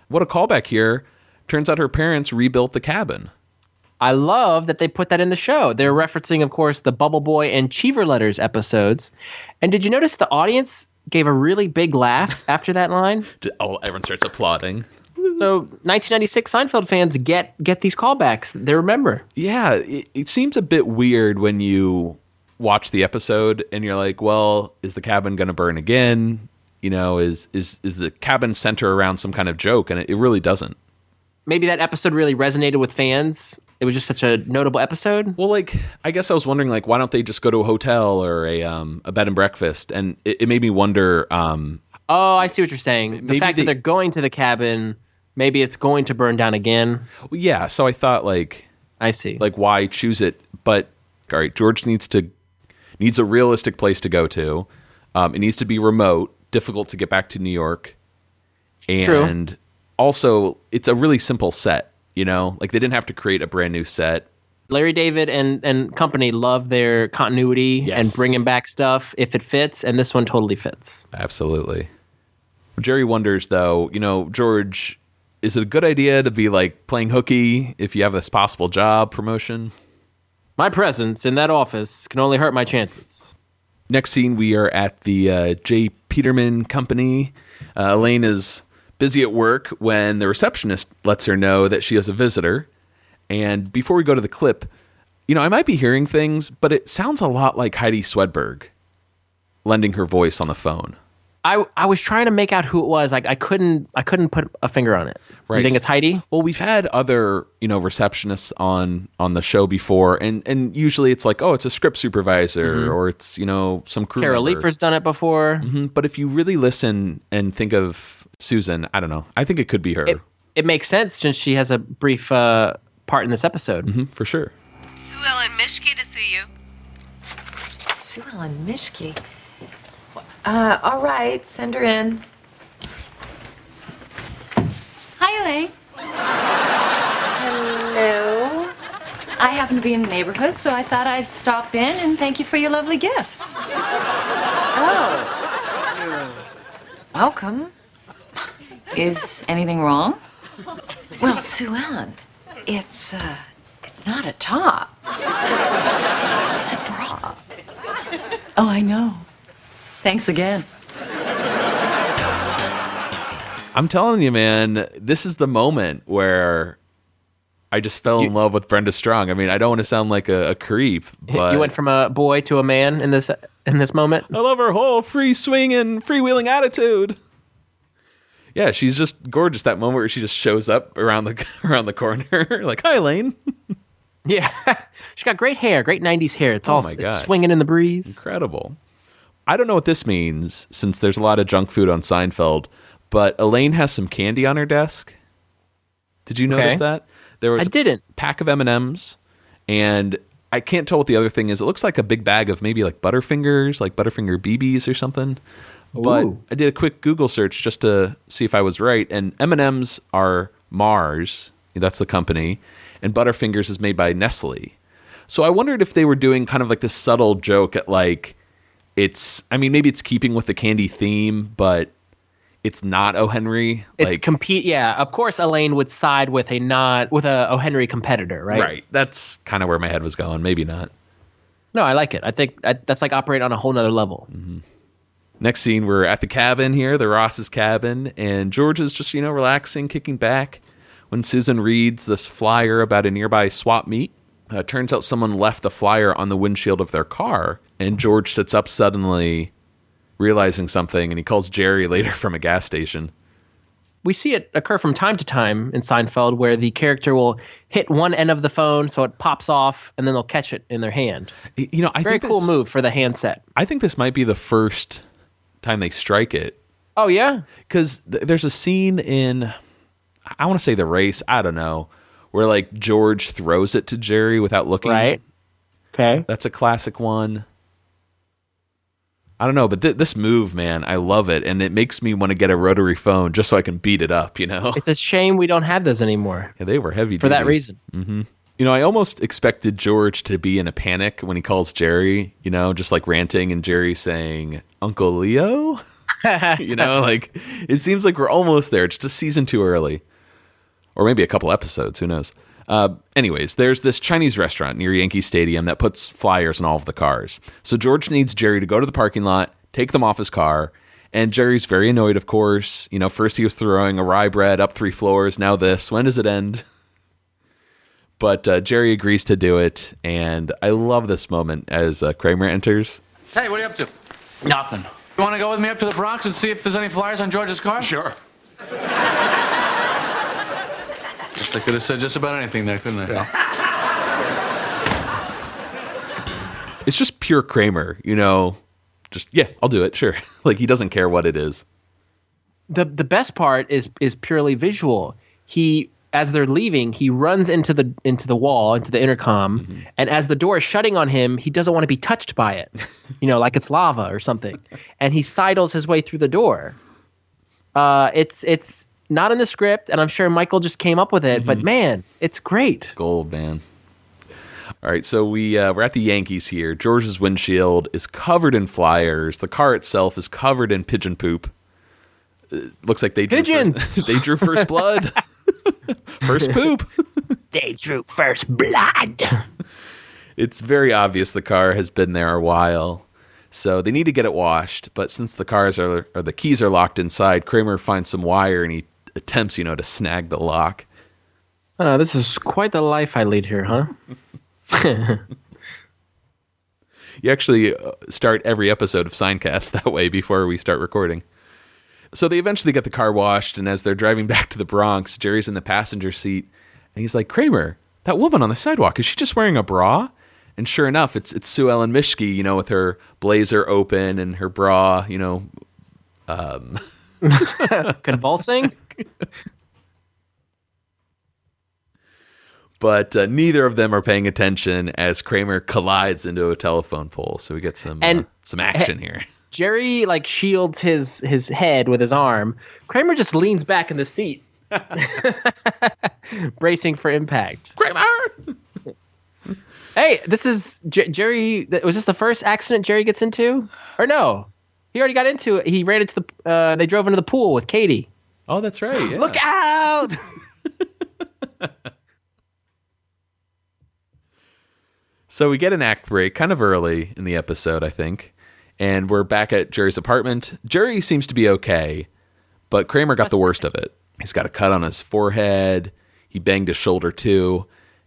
What a callback here. Turns out her parents rebuilt the cabin.
I love that they put that in the show. They're referencing, of course, the Bubble Boy and Cheever Letters episodes. And did you notice the audience gave a really big laugh after that line?
Oh, everyone starts applauding.
So 1996 Seinfeld fans get these callbacks. They remember.
Yeah, it seems a bit weird when you watch the episode and you're like, well, is the cabin going to burn again? You know, is the cabin center around some kind of joke? And it really doesn't.
Maybe that episode really resonated with fans. It was just such a notable episode.
Well, like, I guess I was wondering, like, why don't they just go to a hotel or a bed and breakfast? And it made me wonder.
Oh, I see what you're saying. The fact that they're going to the cabin, maybe it's going to burn down again.
Yeah, so I thought, like,
I see.
Like, why choose it? But all right, George needs a realistic place to go to. It needs to be remote, difficult to get back to New York, and
True.
Also, it's a really simple set. You know, like they didn't have to create a brand new set.
Larry David and company love their continuity and bringing back stuff if it fits, and this one totally fits.
Absolutely. Jerry wonders, though, you know, George, is it a good idea to be like playing hooky if you have this possible job promotion?
My presence in that office can only hurt my chances.
Next scene, we are at the J. Peterman Company. Elaine is busy at work when the receptionist lets her know that she has a visitor. And before we go to the clip, you know, I might be hearing things, but it sounds a lot like Heidi Swedberg lending her voice on the phone.
I was trying to make out who it was. I couldn't put a finger on it.
Right.
You think it's Heidi?
Well, we've had other, you know, receptionists on the show before, and usually it's like, oh, it's a script supervisor or it's, you know, some crew
Carol
member.
Leifer's done it before.
But if you really listen and think of Susan, I don't know. I think it could be her.
It makes sense since she has a brief part in this episode.
For sure.
Sue Ellen Mischke to see you.
Sue Ellen Mischke. All right, send her in.
Hi, Elaine.
Hello.
I happen to be in the neighborhood, so I thought I'd stop in and thank you for your lovely gift.
Oh. You're welcome.
Is anything wrong?
Well, Sue Ellen, it's not a top. It's a bra.
Oh, I know. Thanks again.
I'm telling you, man, this is the moment where I just fell in love with Brenda Strong. I mean, I don't want to sound like a creep, but
You went from a boy to a man in this moment.
I love her whole free swinging, freewheeling attitude. Yeah, she's just gorgeous. That moment where she just shows up around the corner, like, "Hi, Elaine."
Yeah, she got great hair, great '90s hair. It's all
my God.
it's swinging in the breeze.
Incredible. I don't know what this means since there's a lot of junk food on Seinfeld, but Elaine has some candy on her desk. Did you notice that? There was
I didn't.
a pack of M&Ms, and I can't tell what the other thing is. It looks like a big bag of maybe like Butterfingers, like Butterfinger BBs or something. But
Ooh.
I did a quick Google search just to see if I was right, and M&Ms are Mars. That's the company, and Butterfingers is made by Nestle. So I wondered if they were doing kind of like this subtle joke at like, maybe it's keeping with the candy theme, but it's not O. Henry.
It's compete. Yeah, of course, Elaine would side with a O. Henry competitor, right?
Right. That's kind of where my head was going. Maybe not.
No, I like it. I think that's like operating on a whole nother level.
Mm-hmm. Next scene, we're at the cabin here, the Ross's cabin, and George is just, relaxing, kicking back when Susan reads this flyer about a nearby swap meet. Turns out someone left the flyer on the windshield of their car, and George sits up suddenly, realizing something, and he calls Jerry later from a gas station.
We see it occur from time to time in Seinfeld where the character will hit one end of the phone so it pops off, and then they'll catch it in their hand.
I
Very
think
cool move for the handset.
I think this might be the first time they strike it
Oh, yeah?
Because there's a scene in, I want to say The Race, I don't know, where like George throws it to Jerry without looking.
Right. Okay.
That's a classic one. I don't know, but this move, man, I love it. And it makes me want to get a rotary phone just so I can beat it up, you know?
It's a shame we don't have those anymore.
Yeah, they were heavy
for that reason.
Mm-hmm. You know, I almost expected George to be in a panic when he calls Jerry, you know, just like ranting and Jerry saying, Uncle Leo? You know, like it seems like we're almost there, just a season too early. Or maybe a couple episodes, who knows? Anyways, there's this Chinese restaurant near Yankee Stadium that puts flyers on all of the cars. So George needs Jerry to go to the parking lot, take them off his car, and Jerry's very annoyed, of course. You know, first he was throwing a rye bread up 3 floors, now this. When does it end? But Jerry agrees to do it, and I love this moment as Kramer enters.
Hey, what are you up to?
Nothing.
You want to go with me up to the Bronx and see if there's any flyers on George's car?
Sure.
Guess I could have said just about anything there, couldn't I?
Yeah.
It's just pure Kramer, you know. Just, yeah, I'll do it, sure. Like, he doesn't care what it is.
The best part is purely visual. He, as they're leaving, he runs into the wall, into the intercom, and as the door is shutting on him, he doesn't want to be touched by it, you know, like it's lava or something, and he sidles his way through the door. It's not in the script, and I'm sure Michael just came up with it, but man, it's great.
Gold, man. All right, so we're at the Yankees here. George's windshield is covered in flyers. The car itself is covered in pigeon poop. Looks like they drew first blood. First poop.
They drew first blood.
It's very obvious the car has been there a while. So they need to get it washed. But since the keys are locked inside, Kramer finds some wire and he attempts, you know, to snag the lock.
This is quite the life I lead here, huh?
You actually start every episode of Seincast that way before we start recording. So they eventually get the car washed, and as they're driving back to the Bronx, Jerry's in the passenger seat, and he's like, Kramer, that woman on the sidewalk, is she just wearing a bra? And sure enough, it's Sue Ellen Mischke, you know, with her blazer open and her bra, you know,
convulsing.
But neither of them are paying attention as Kramer collides into a telephone pole. So we get some action here.
Jerry like shields his head with his arm. Kramer just leans back in the seat, bracing for impact.
Kramer!
Hey, this is Jerry. Was this the first accident Jerry gets into? Or no? He already got into it. He ran into they drove into the pool with Caddy.
Oh, that's right. Yeah.
Look out!
So we get an act break kind of early in the episode, I think. And we're back at Jerry's apartment. Jerry seems to be okay, but Kramer got the worst of it. He's got a cut on his forehead. He banged his shoulder too.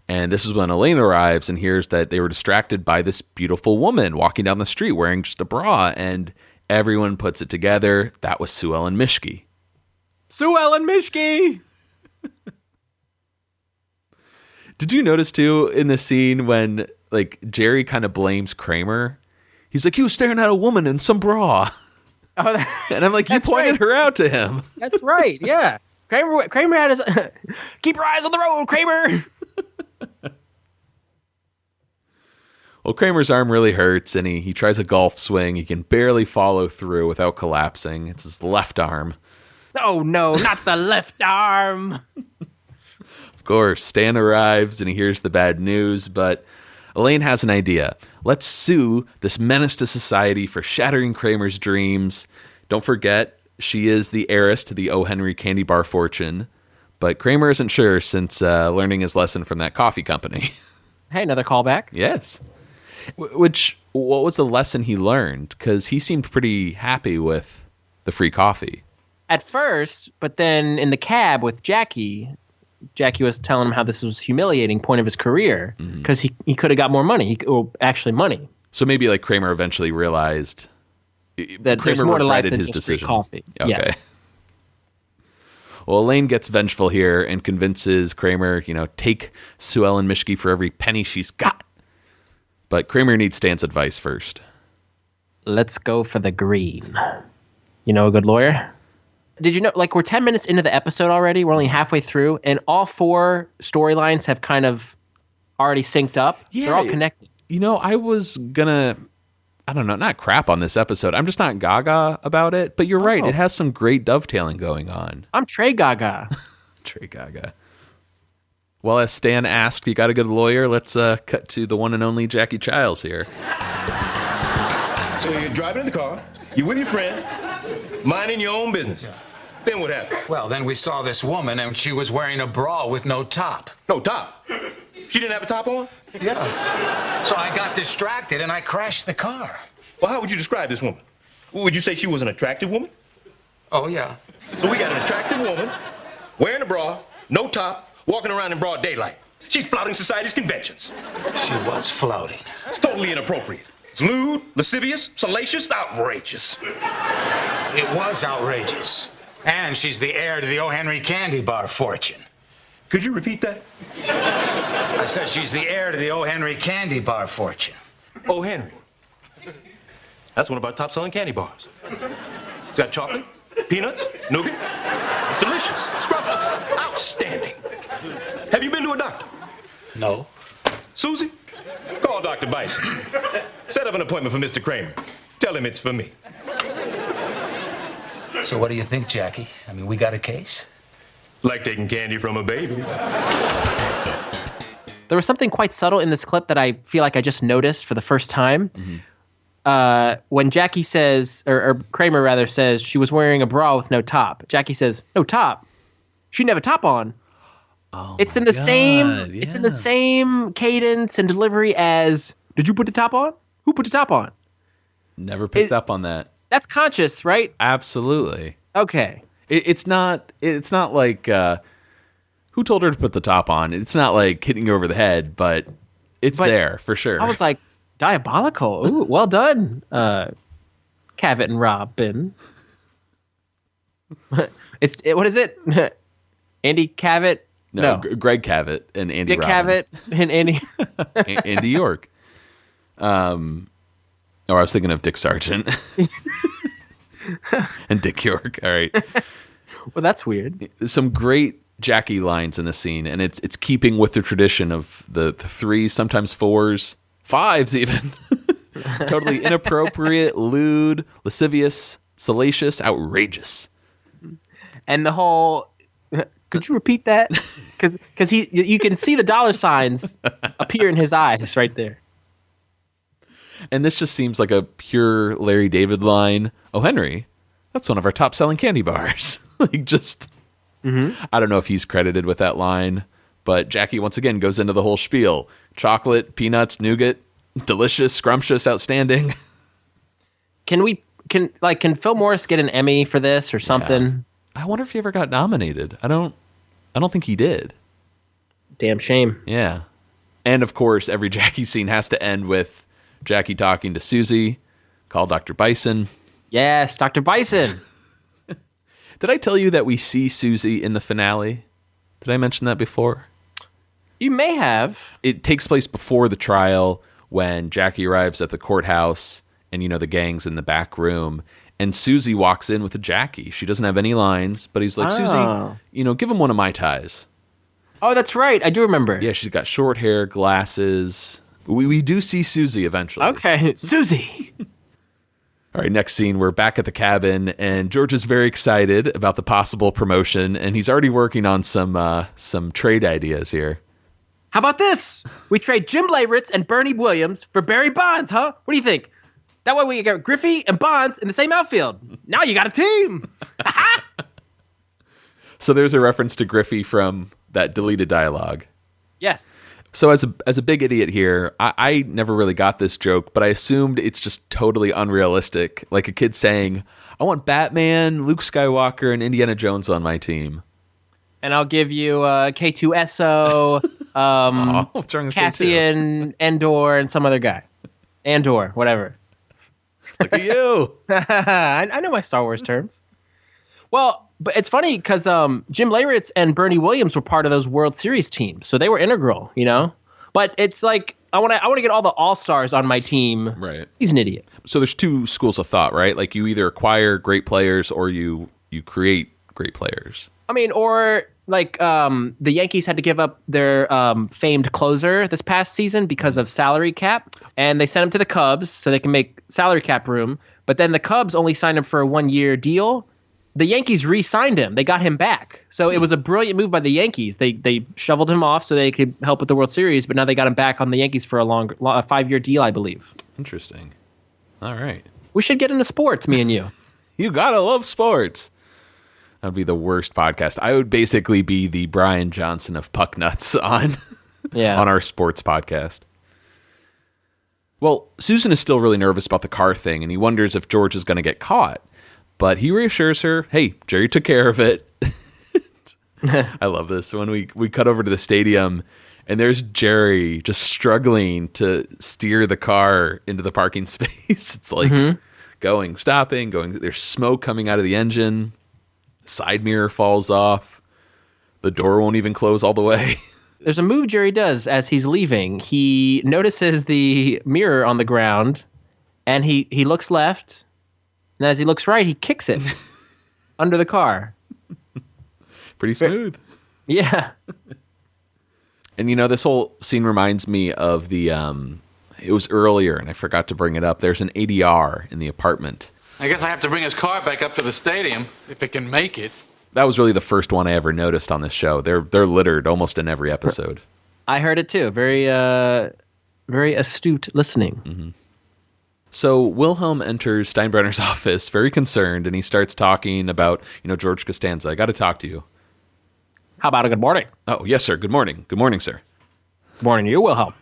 And this is when Elaine arrives and hears that they were distracted by this beautiful woman walking down the street wearing just a bra. And everyone puts it together. That was Sue Ellen Mischke.
Sue Ellen Mischke!
Did you notice too in the scene when like Jerry kind of blames Kramer? He's like, he was staring at a woman in some bra.
Oh,
and I'm like, you pointed her out to him.
That's right, yeah. Kramer had his... Keep your eyes on the road, Kramer!
Well, Kramer's arm really hurts, and he tries a golf swing. He can barely follow through without collapsing. It's his left arm.
Oh, no, not the left arm!
Of course, Stan arrives, and he hears the bad news, but Elaine has an idea. Let's sue this menace to society for shattering Kramer's dreams. Don't forget, she is the heiress to the O. Henry candy bar fortune. But Kramer isn't sure since learning his lesson from that coffee company.
Hey, another callback.
Yes. What was the lesson he learned? Because he seemed pretty happy with the free coffee.
At first, but then in the cab with Jackie was telling him how this was humiliating point of his career because he could have got more money. Actually money.
So maybe like Kramer eventually realized
that
Kramer
more to life
regretted
than
his
just free
decision.
coffee.
Okay.
Yes.
Well, Elaine gets vengeful here and convinces Kramer, take Sue Ellen Mischke for every penny she's got. But Kramer needs Stan's advice first.
Let's go for the green. You know a good lawyer? Did you know, like, we're 10 minutes into the episode already? We're only halfway through, and all 4 storylines have kind of already synced up.
Yeah,
they're all connected.
You know, I was gonna, I don't know, not crap on this episode. I'm just not gaga about it. But you're right. It has some great dovetailing going on.
I'm Trey Gaga.
Trey Gaga. Well, as Stan asked, you got a good lawyer? Let's cut to the one and only Jackie Childs here.
So you're driving in the car, you're with your friend, minding your own business. Then what happened?
Well, then we saw this woman, and she was wearing a bra with no top.
No top? She didn't have a top on?
Yeah. So I got distracted, and I crashed the car.
Well, how would you describe this woman? Would you say she was an attractive woman?
Oh, yeah.
So we got an attractive woman, wearing a bra, no top, walking around in broad daylight. She's flouting society's conventions.
She was flouting.
It's totally inappropriate. It's lewd, lascivious, salacious, outrageous.
It was outrageous. And she's the heir to the O. Henry candy bar fortune.
Could you repeat that?
I said she's the heir to the O. Henry candy bar fortune.
O. Henry. That's one of our top-selling candy bars. It's got chocolate, peanuts, nougat. It's delicious, scrumptious, outstanding. Have you been to a doctor?
No.
Susie, call Dr. Bison. Set up an appointment for Mr. Kramer. Tell him it's for me.
So what do you think, Jackie? I mean, we got a case?
Like taking candy from a baby.
There was something quite subtle in this clip that I feel like I just noticed for the first time. When Jackie says, or Kramer rather says, she was wearing a bra with no top. Jackie says, no top. She didn't have a top on.
Oh,
it's in the It's in the same cadence and delivery as, did you put the top on? Who put the top on?
Never picked up on that.
That's conscious, right?
Absolutely.
Okay.
It's not like who told her to put the top on. It's not like hitting you over the head, but there for sure.
I was like, diabolical. Ooh, well done, Cavett and Robin. What is it? Andy Cavett?
No. Greg Cavett and Andy
Dick
Robin.
Cavett and Andy.
Andy York. I was thinking of Dick Sargent. And Dick York. All right.
Well, that's weird.
Some great Jackie lines in the scene, and it's keeping with the tradition of the 3s, sometimes 4s, 5s even. Totally inappropriate, lewd, lascivious, salacious, outrageous.
And the whole, could you repeat that? Because you can see the dollar signs appear in his eyes right there.
And this just seems like a pure Larry David line. Oh, Henry, that's one of our top-selling candy bars. Like, just, I don't know if he's credited with that line, but Jackie once again goes into the whole spiel. Chocolate, peanuts, nougat, delicious, scrumptious, outstanding. Can Phil Morris get an Emmy for this or something? Yeah. I wonder if he ever got nominated. I don't think he did. Damn shame. Yeah. And of course, every Jackie scene has to end with Jackie talking to Susie. Call Dr. Bison. Yes, Dr. Bison. Did I tell you that we see Susie in the finale? Did I mention that before? You may have. It takes place before the trial when Jackie arrives at the courthouse and, the gang's in the back room. And Susie walks in with a Jackie. She doesn't have any lines, but he's like, Susie, give him one of my ties. Oh, that's right. I do remember. Yeah, she's got short hair, glasses. We do see Susie eventually. Okay, Susie. All right, next scene, we're back at the cabin, and George is very excited about the possible promotion, and he's already working on some trade ideas here. How about this? We trade Jim Leyritz and Bernie Williams for Barry Bonds, huh? What do you think? That way we get Griffey and Bonds in the same outfield. Now you got a team. So there's a reference to Griffey from that deleted dialogue. Yes. So as a big idiot here, I never really got this joke, but I assumed it's just totally unrealistic. Like a kid saying, I want Batman, Luke Skywalker, and Indiana Jones on my team. And I'll give you K2SO, what's wrong with Cassian, K2? Endor, and some other guy. Andor, whatever. Look at you. I know my Star Wars terms. Well, but it's funny because Jim Leyritz and Bernie Williams were part of those World Series teams, so they were integral, But it's like I want to get all the all-stars on my team. Right. He's an idiot. So there's two schools of thought, right? Like you either acquire great players or you you create great players.
I mean, or like the Yankees had to give up their famed closer this past season because of salary cap, and they sent him to the Cubs so they can make salary cap room. But then the Cubs only signed him for a 1-year deal. The Yankees re-signed him. They got him back. So it was a brilliant move by the Yankees. They shoveled him off so they could help with the World Series, but now they got him back on the Yankees for a 5-year deal, I believe.
Interesting. All right.
We should get into sports, me and you.
You gotta love sports. That'd be the worst podcast. I would basically be the Brian Johnson of Puck Nuts on our sports podcast. Well, Susan is still really nervous about the car thing, and he wonders if George is going to get caught. But he reassures her, hey, Jerry took care of it. I love this. When we cut over to the stadium, and there's Jerry just struggling to steer the car into the parking space. It's like going, stopping, going. There's smoke coming out of the engine. Side mirror falls off. The door won't even close all the way.
There's a move Jerry does as he's leaving. He notices the mirror on the ground, and he looks left. And as he looks right, he kicks it under the car.
Pretty smooth.
Yeah.
And, this whole scene reminds me of the, it was earlier, and I forgot to bring it up. There's an ADR in the apartment.
I guess I have to bring his car back up to the stadium, if it can make it.
That was really the first one I ever noticed on this show. They're littered almost in every episode.
I heard it too. Very astute listening.
Mm-hmm. So Wilhelm enters Steinbrenner's office, very concerned, and he starts talking about, George Costanza. I got to talk to you.
How about a good morning?
Oh, yes, sir. Good morning. Good morning, sir.
Good morning to you, Wilhelm.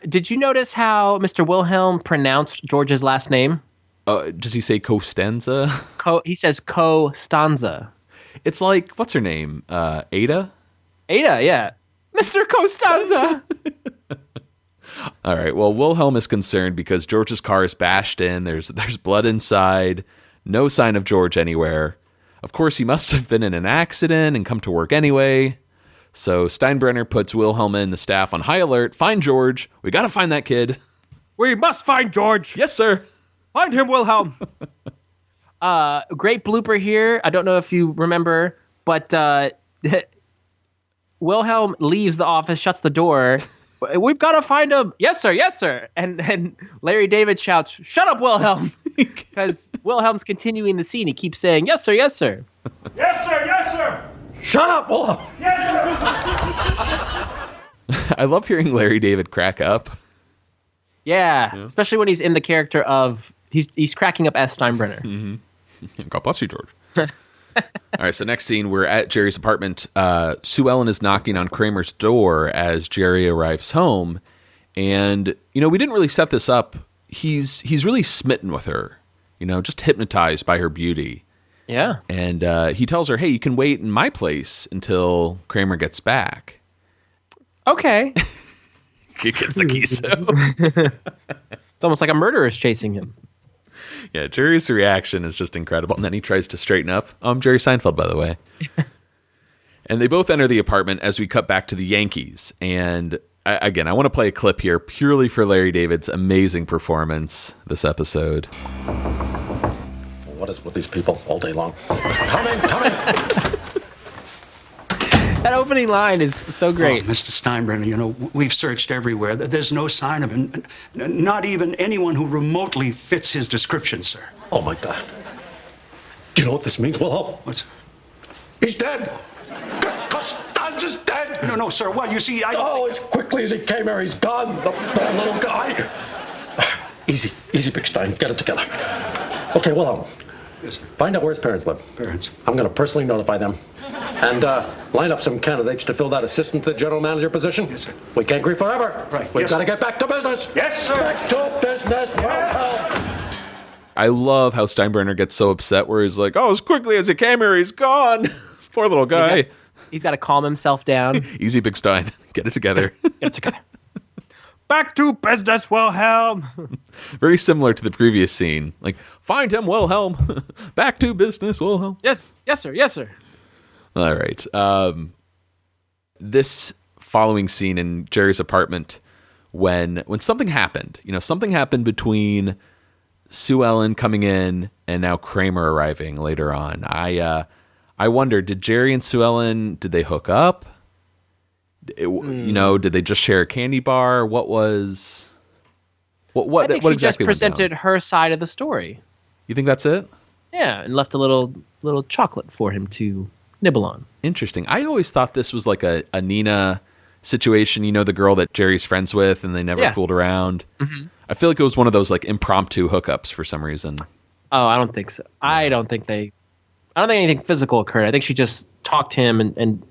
Did you notice how Mr. Wilhelm pronounced George's last name?
Does he say Costanza?
He says Costanza.
It's like, what's her name? Ada?
Ada, yeah. Mr. Costanza.
All right. Well, Wilhelm is concerned because George's car is bashed in. There's blood inside. No sign of George anywhere. Of course, he must have been in an accident and come to work anyway. So Steinbrenner puts Wilhelm and the staff on high alert. Find George. We got to find that kid.
We must find George.
Yes, sir.
Find him, Wilhelm. Great blooper here. I don't know if you remember, but Wilhelm leaves the office, shuts the door. We've got to find him. Yes, sir. Yes, sir. And Larry David shouts, "Shut up, Wilhelm." Because Wilhelm's continuing the scene. He keeps saying, "Yes, sir. Yes, sir."
Yes, sir. Yes, sir.
Shut up, Wilhelm.
Yes, sir.
I love hearing Larry David crack up.
Yeah, especially when he's in the character of he's cracking up as Steinbrenner.
Mm-hmm. God bless you, George. All right, so next scene, we're at Jerry's apartment. Sue Ellen is knocking on Kramer's door as Jerry arrives home. And, we didn't really set this up. He's really smitten with her, just hypnotized by her beauty.
Yeah.
And he tells her, hey, you can wait in my place until Kramer gets back.
Okay.
He gets the key, so.
It's almost like a murderer is chasing him.
Yeah, Jerry's reaction is just incredible. And then he tries to straighten up. I'm Jerry Seinfeld, by the way. And they both enter the apartment as we cut back to the Yankees. And I want to play a clip here purely for Larry David's amazing performance this episode.
What is with these people all day long? Coming.
That opening line is so great.
Oh, Mr. Steinbrenner, we've searched everywhere. There's no sign of him. Not even anyone who remotely fits his description, sir.
Oh, my God. Do you know what this means, Wilhelm?
What's...
He's dead. Costanza's dead.
No, sir. Well, you see,
Oh, as quickly as he came here, he's gone. The little guy. Easy, Big Stein. Get it together. Okay, Wilhelm.
Yes, sir.
Find out where his parents live.
Parents?
I'm going to personally notify them. And line up some candidates to fill that assistant to the general manager position.
Yes, sir.
We can't grieve forever.
Right.
We've
Yes,
got to
sir.
get back to business.
Yes, sir.
Back to business. Wilhelm.
I love how Steinbrenner gets so upset where he's like, oh, as quickly as he came here, he's gone. Poor little guy.
He's got to calm himself down.
Easy, Big Stein. Get it together.
Get it together. Back to business, Wilhelm.
Very similar to the previous scene. Like, find him, Wilhelm. Back to business, Wilhelm.
Yes, sir. Yes, sir.
All right. This following scene in Jerry's apartment, when something happened, something happened between Sue Ellen coming in and now Kramer arriving later on. I wonder, did Jerry and Sue Ellen, did they hook up? Did they just share a candy bar? What was... What
I think
what
she
exactly
just presented her side of the story.
You think that's it?
Yeah, and left a little chocolate for him to nibble on.
Interesting. I always thought this was like a Nina situation, the girl that Jerry's friends with and they never fooled around. Mm-hmm. I feel like it was one of those like impromptu hookups for some reason.
Oh, I don't think so. I don't think anything physical occurred. I think she just talked to him and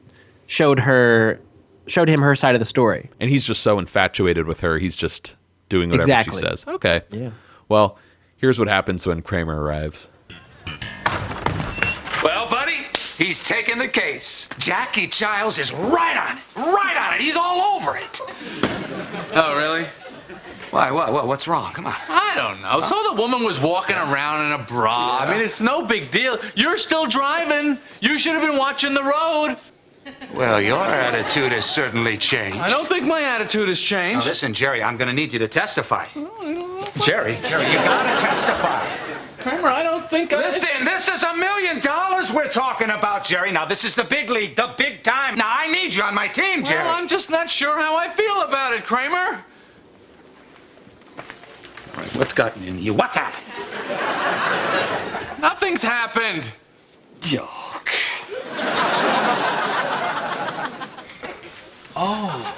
showed him her side of the story.
And he's just so infatuated with her, he's just doing whatever she says. Okay.
Yeah.
Well, here's what happens when Kramer arrives.
Well, buddy, he's taking the case. Jackie Giles is right on it. He's all over it.
Oh, really?
Why? What's wrong? Come on.
I don't know. So the woman was walking around in a bra.
Yeah.
I mean, it's no big deal. You're still driving. You should have been watching the road.
Well, your attitude has certainly changed.
I don't think my attitude has changed.
Now, listen, Jerry, I'm going to need you to testify. Jerry, you got to testify.
Kramer, I don't think
Listen, this is $1 million we're talking about, Jerry. Now, this is the big league, the big time. Now, I need you on my team, Jerry.
Well, I'm just not sure how I feel about it, Kramer.
Right, what's gotten into you? What's happened?
Nothing's happened.
Yuck.
Oh.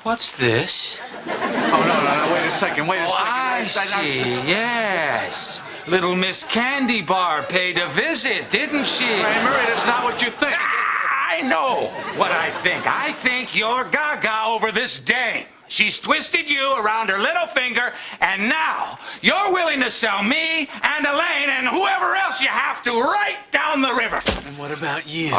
What's this?
Oh, no, wait a second.
I see, yes. Little Miss Candy Bar paid a visit, didn't she?
Kramer, it is not what you think.
I know what I think. I think you're gaga over this dame. She's twisted you around her little finger, and now you're willing to sell me and Elaine and whoever else you have to right down the river.
And what about you?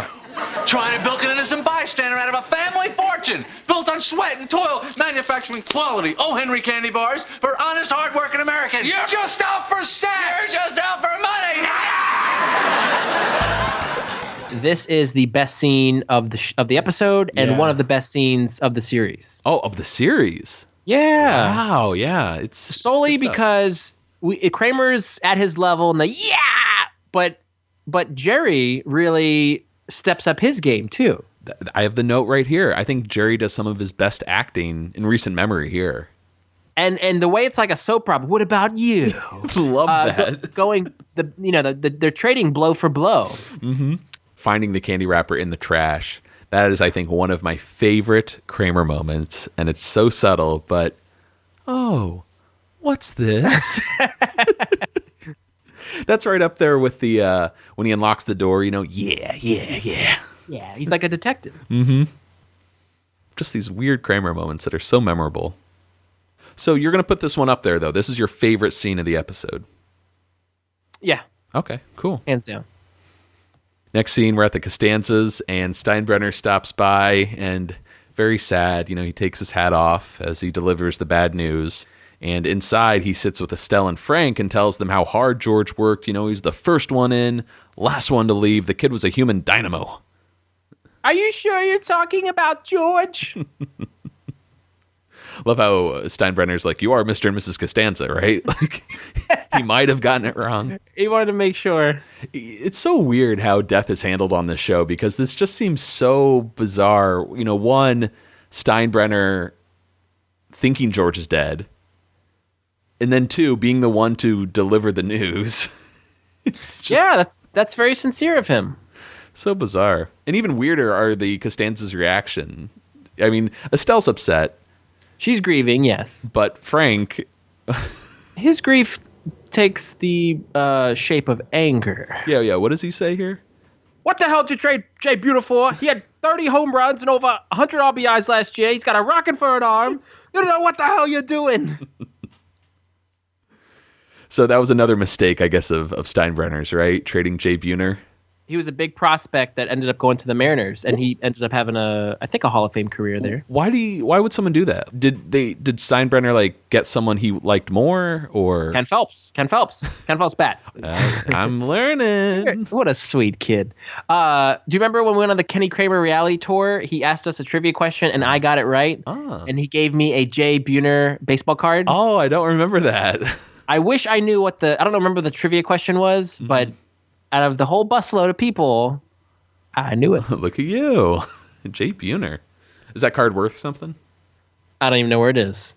Trying to bilk an innocent bystander out of a family fortune built on sweat and toil, manufacturing quality O. Henry candy bars for honest, hard-working Americans.
You're just out for sex.
You're just out for money.
This is the best scene of the episode and one of the best scenes of the series.
Oh, of the series?
Yeah.
Wow, yeah. It's
solely because Kramer's at his level and but Jerry really steps up his game too.
I have the note right here. I think Jerry does some of his best acting in recent memory here.
And the way it's like a soap opera. What about you?
Love that.
They're trading blow for blow.
Mm-hmm. Finding the candy wrapper in the trash. That is, I think, one of my favorite Kramer moments, and it's so subtle, but oh, what's this? That's right up there with the when he unlocks the door, yeah.
Yeah, he's like a detective.
Mm-hmm. Just these weird Kramer moments that are so memorable. So you're going to put this one up there, though. This is your favorite scene of the episode.
Yeah.
Okay, cool.
Hands down.
Next scene, we're at the Costanzas, and Steinbrenner stops by, and very sad, he takes his hat off as he delivers the bad news. And inside, he sits with Estelle and Frank and tells them how hard George worked. He's the first one in, last one to leave. The kid was a human dynamo.
Are you sure you're talking about George?
Love how Steinbrenner's like, you are Mr. and Mrs. Costanza, right? Like, he might have gotten it wrong.
He wanted to make sure.
It's so weird how death is handled on this show because this just seems so bizarre. One, Steinbrenner thinking George is dead. And then two, being the one to deliver the news.
That's very sincere of him.
So bizarre. And even weirder are the Costanza's reaction. I mean, Estelle's upset.
She's grieving, yes.
But Frank...
his grief takes the shape of anger.
Yeah. What does he say here?
What the hell did you trade Jay Buhner for? He had 30 home runs and over 100 RBIs last year. He's got a rocket for an arm. You don't know what the hell you're doing.
So that was another mistake, I guess, of Steinbrenner's, right? Trading Jay Buhner.
He was a big prospect that ended up going to the Mariners, and he ended up having a Hall of Fame career there.
Why would someone do that? Did Steinbrenner get someone he liked more, or
Ken Phelps bat?
I'm learning.
What a sweet kid. Do you remember when we went on the Kenny Kramer reality tour? He asked us a trivia question, and I got it right, and he gave me a Jay Buhner baseball card.
Oh, I don't remember that.
I wish I knew what I don't remember the trivia question was, but out of the whole busload of people, I knew it.
Look at you. Jay Buhner. Is that card worth something?
I don't even know where it is.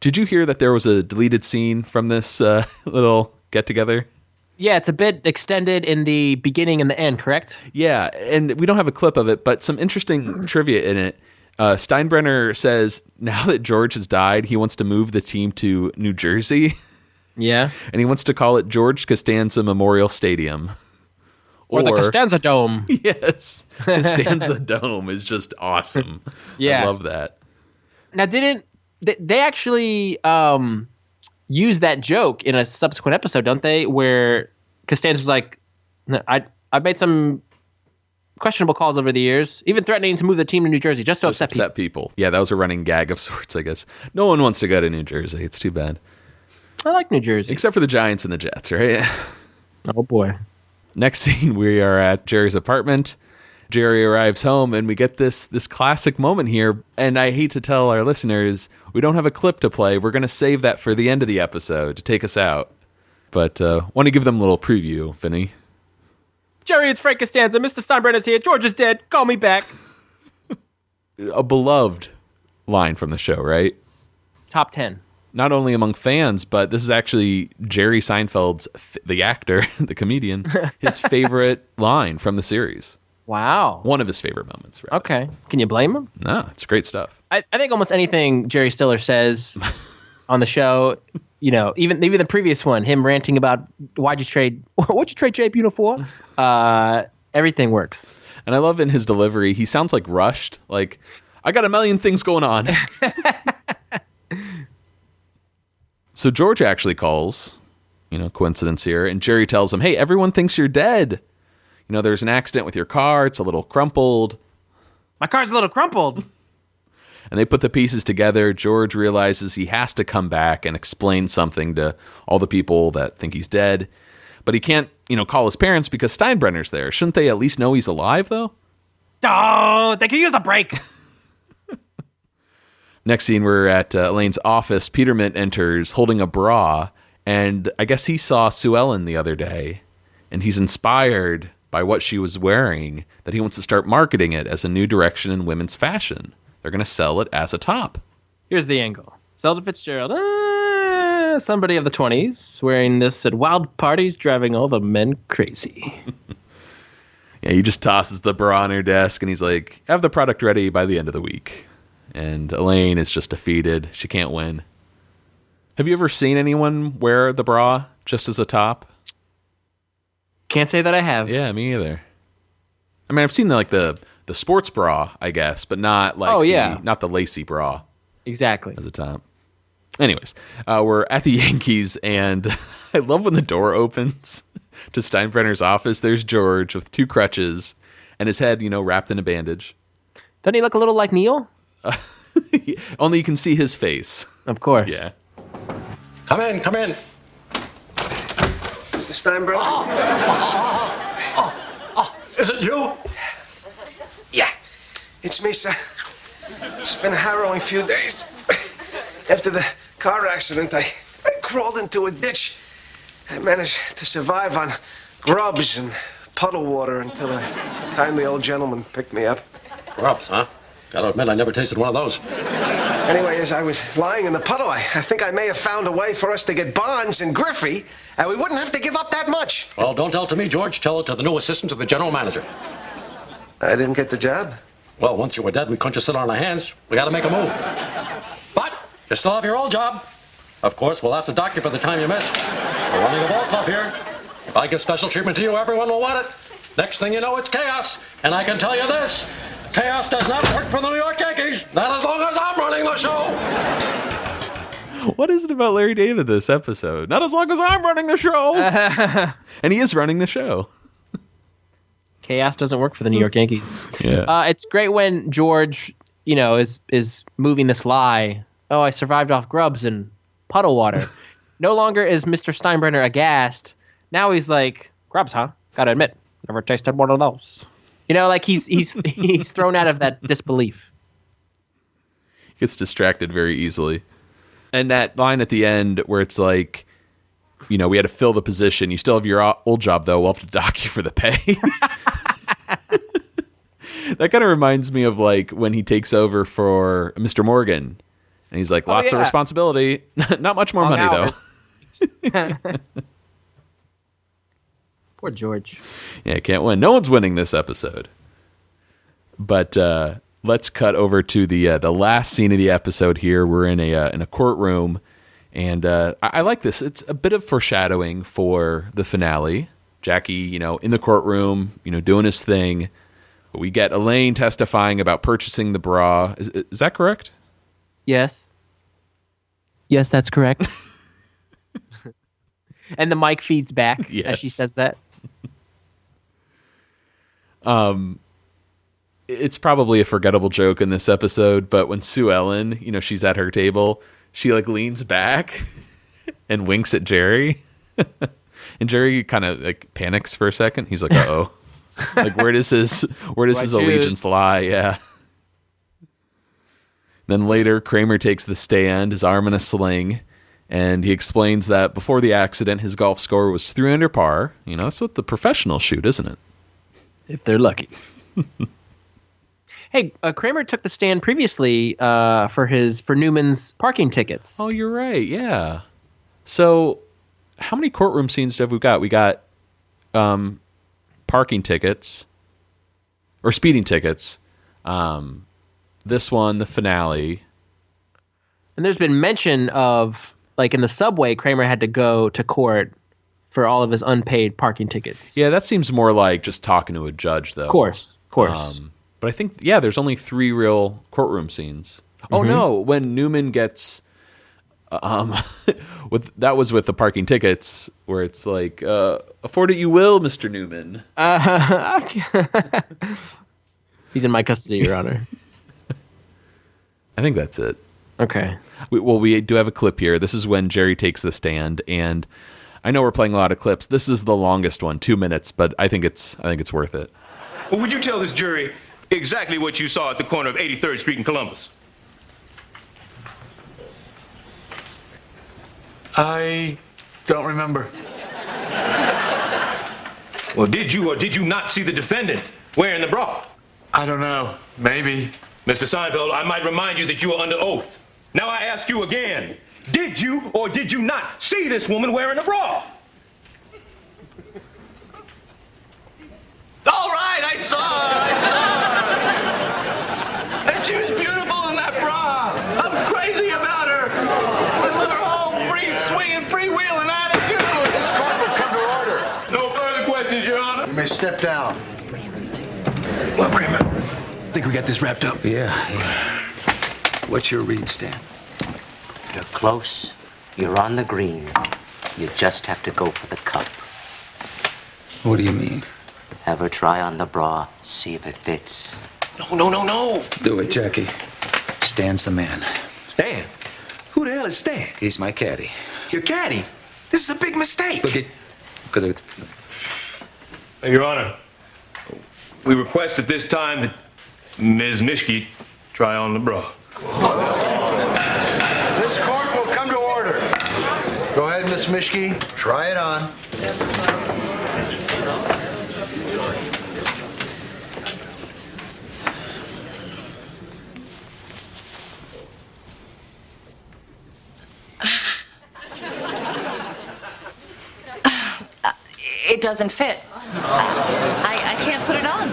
Did you hear that there was a deleted scene from this little get-together?
Yeah, it's a bit extended in the beginning and the end, correct?
Yeah, and we don't have a clip of it, but some interesting trivia in it. Steinbrenner says now that George has died, he wants to move the team to New Jersey.
Yeah.
And he wants to call it George Costanza Memorial Stadium.
Or the Costanza Dome.
Yes. Costanza Dome is just awesome.
Yeah.
I love that.
Now, they actually use that joke in a subsequent episode, don't they? Where Costanza's like, I've made some questionable calls over the years, even threatening to move the team to New Jersey just to upset
people. Yeah, that was a running gag of sorts, I guess. No one wants to go to New Jersey. It's too bad.
I like New Jersey.
Except for the Giants and the Jets, right?
Oh, boy.
Next scene, we are at Jerry's apartment. Jerry arrives home, and we get this classic moment here. And I hate to tell our listeners, we don't have a clip to play. We're going to save that for the end of the episode to take us out. But want to give them a little preview, Vinny.
Jerry, it's Frank Costanza. Mr. Steinbrenner's here. George is dead. Call me back.
A beloved line from the show, right?
Top 10.
Not only among fans, but this is actually Jerry Seinfeld's, the actor, the comedian, his favorite line from the series.
Wow.
One of his favorite moments. Rather.
Okay. Can you blame him?
No, it's great stuff.
I think almost anything Jerry Stiller says on the show, even the previous one, him ranting about what'd you trade Jay Buhner for? Everything works.
And I love in his delivery, he sounds like rushed. Like, I got a million things going on. So George actually calls, coincidence here, and Jerry tells him, hey, everyone thinks you're dead. There's an accident with your car. It's a little crumpled.
My car's a little crumpled.
And they put the pieces together. George realizes he has to come back and explain something to all the people that think he's dead. But he can't, call his parents because Steinbrenner's there. Shouldn't they at least know he's alive, though?
Oh, they could use a break.
Next scene, we're at Elaine's office. Peterman enters holding a bra. And I guess he saw Sue Ellen the other day. And he's inspired by what she was wearing, that he wants to start marketing it as a new direction in women's fashion. They're going to sell it as a top.
Here's the angle. Zelda Fitzgerald, somebody of the 20s, wearing this at wild parties, driving all the men crazy.
Yeah, he just tosses the bra on her desk, and he's like, have the product ready by the end of the week. And Elaine is just defeated. She can't win. Have you ever seen anyone wear the bra just as a top?
Can't say that I have.
Yeah, me either. I mean, I've seen the sports bra, I guess, but not not the lacy bra.
Exactly.
As a top. Anyways, we're at the Yankees, and I love when the door opens to Steinbrenner's office. There's George with two crutches and his head, wrapped in a bandage.
Doesn't he look a little like Neil?
Only you can see his face.
Of course.
Yeah.
Come in.
Mr. Steinbrenner?
Is it you?
Yeah, it's me, sir. It's been a harrowing few days. After the car accident, I crawled into a ditch. I managed to survive on grubs and puddle water until a kindly old gentleman picked me up.
Grubs, huh? Gotta admit, I never tasted one of those.
Anyway, as I was lying in the puddle, I think I may have found a way for us to get Bonds and Griffey, and we wouldn't have to give up that much.
Well, don't tell it to me, George. Tell it to the new assistant to the general manager.
I didn't get the job.
Well, once you were dead, we couldn't just sit on our hands. We gotta make a move. But you still have your old job. Of course, we'll have to dock you for the time you missed. We're running a ball club here. If I give special treatment to you, everyone will want it. Next thing you know, it's chaos. And I can tell you this. Chaos does not work for the New York Yankees. Not as long as I'm running the show.
What is it about Larry David this episode? Not as long as I'm running the show. And he is running the show.
Chaos doesn't work for the New York Yankees.
Yeah.
It's great when George, is moving this lie. Oh, I survived off grubs and puddle water. No longer is Mr. Steinbrenner aghast. Now he's like, grubs, huh? Gotta admit, never tasted one of those. He's thrown out of that disbelief.
He gets distracted very easily. And that line at the end where it's like, we had to fill the position. You still have your old job, though. We'll have to dock you for the pay. That kind of reminds me of like when he takes over for Mr. Morgan. And he's like, lots of responsibility. Not much more money, though.
Poor George.
Yeah, can't win. No one's winning this episode. But let's cut over to the last scene of the episode here. We're in a courtroom. And I like this. It's a bit of foreshadowing for the finale. Jackie, in the courtroom, doing his thing. We get Elaine testifying about purchasing the bra. Is that correct?
Yes. Yes, that's correct. And the mic feeds back as she says that.
It's probably a forgettable joke in this episode, but when Sue Ellen, she's at her table, she like leans back and winks at Jerry. And Jerry kind of like panics for a second. He's like, "Uh-oh." Like where does his allegiance lie? Yeah. Then later, Kramer takes the stand, his arm in a sling, and he explains that before the accident, his golf score was 3 under par. That's what the professionals shoot, isn't it?
If they're lucky. Hey, Kramer took the stand previously for Newman's parking tickets.
Oh, you're right. Yeah. So, how many courtroom scenes have we got? We got parking tickets or speeding tickets. This one, the finale.
And there's been mention of, like in the subway, Kramer had to go to court for all of his unpaid parking tickets.
Yeah, that seems more like just talking to a judge, though.
Of course.
But I think, there's only 3 real courtroom scenes. Mm-hmm. Oh, no, when Newman gets... that was with the parking tickets, where it's like, afford it you will, Mr. Newman.
He's in my custody, Your Honor.
I think that's it.
Okay.
We do have a clip here. This is when Jerry takes the stand, and I know we're playing a lot of clips. This is the longest one, 2 minutes, but I think it's worth it.
Well, would you tell this jury exactly what you saw at the corner of 83rd Street in Columbus?
I don't remember.
Well, did you or did you not see the defendant wearing the bra?
I don't know. Maybe.
Mr. Seinfeld, I might remind you that you are under oath. Now I ask you again, did you or did you not see this woman wearing a bra?
All right, I saw her. And she was beautiful in that bra. I'm crazy about her. With her whole free swinging, freewheeling attitude.
This court will come to order.
No further questions, Your Honor.
You may step down.
Well, Kramer, I think we got this wrapped up.
Yeah. What's your read, Stan?
You're close. You're on the green. You just have to go for the cup.
What do you mean?
Have her try on the bra, see if it fits.
No.
Do it, Jackie. Stan's the man.
Stan? Who the hell is Stan?
He's my caddy.
Your caddy? This is a big mistake.
Look at it.
Your Honor, we request at this time that Ms. Mischke try on the bra.
This court will come to order. Go ahead, Miss Mischke. Try it on.
It doesn't fit. I can't put it on.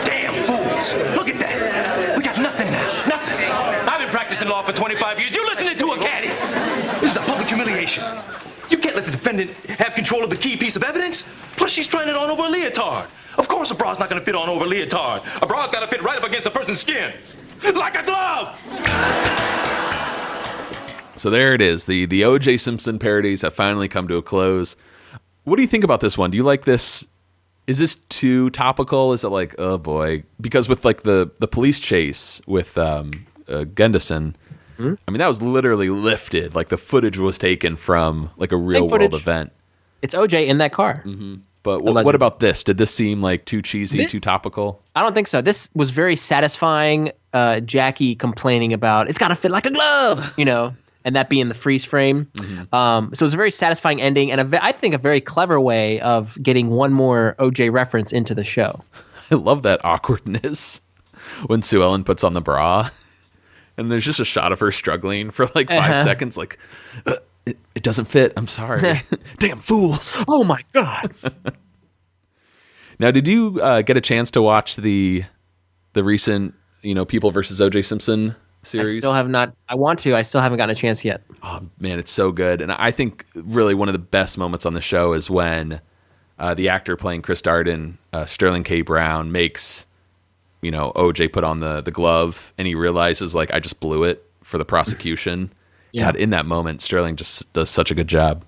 Damn fools! Look at that! We got nothing now. Nothing. I've been practicing law for 25 years. You listening to a caddy?
This is a public humiliation. You can't let the defendant have control of the key piece of evidence. Plus, she's trying it on over a leotard. Of course, a bra's not going to fit on over a leotard. A bra's got to fit right up against a person's skin. Like a glove!
So there it is. The O.J. Simpson parodies have finally come to a close. What do you think about this one? Do you like this? Is this too topical? Is it like, oh boy? Because with like the police chase with Gunderson, I mean, that was literally lifted. Like the footage was taken from like a real world event.
It's OJ in that car.
Mm-hmm. But what about this? Did this seem like too cheesy, too topical?
I don't think so. This was very satisfying. Jackie complaining about it's got to fit like a glove, and and that being the freeze frame. So it was a very satisfying ending, and I think a very clever way of getting one more OJ reference into the show.
I love that awkwardness when Sue Ellen puts on the bra, and there's just a shot of her struggling for like 5 seconds, like, it doesn't fit. I'm sorry. Damn fools.
Oh my God.
Now, did you get a chance to watch the recent, People versus O.J. Simpson series?
I still have not. I want to. I still haven't gotten a chance yet.
Oh man, it's so good. And I think really one of the best moments on the show is when the actor playing Chris Darden, Sterling K. Brown, makes O.J. put on the glove, and he realizes like, I just blew it for the prosecution.
Yeah.
God, in that moment, Sterling just does such a good job.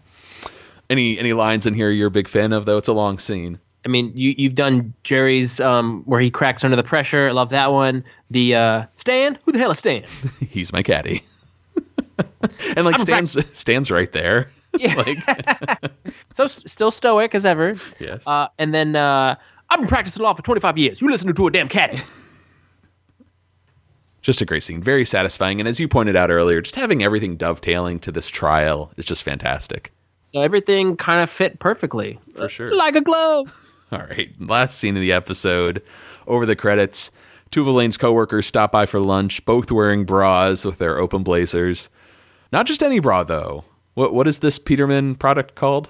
Any lines in here you're a big fan of, though? It's a long scene.
I mean, you've done Jerry's where he cracks under the pressure. I love that one. The Stan? Who the hell is Stan?
He's my caddy. And like Stan's right there.
Yeah.
Like,
so still stoic as ever.
Yes.
And then I've been practicing law for 25 years. You listen to a damn caddy.
Just a great scene. Very satisfying. And as you pointed out earlier, just having everything dovetailing to this trial is just fantastic.
So everything kind of fit perfectly.
For sure.
Like a glove.
All right. Last scene of the episode. Over the credits, two of Elaine's coworkers stop by for lunch, both wearing bras with their open blazers. Not just any bra, though. What is this Peterman product called?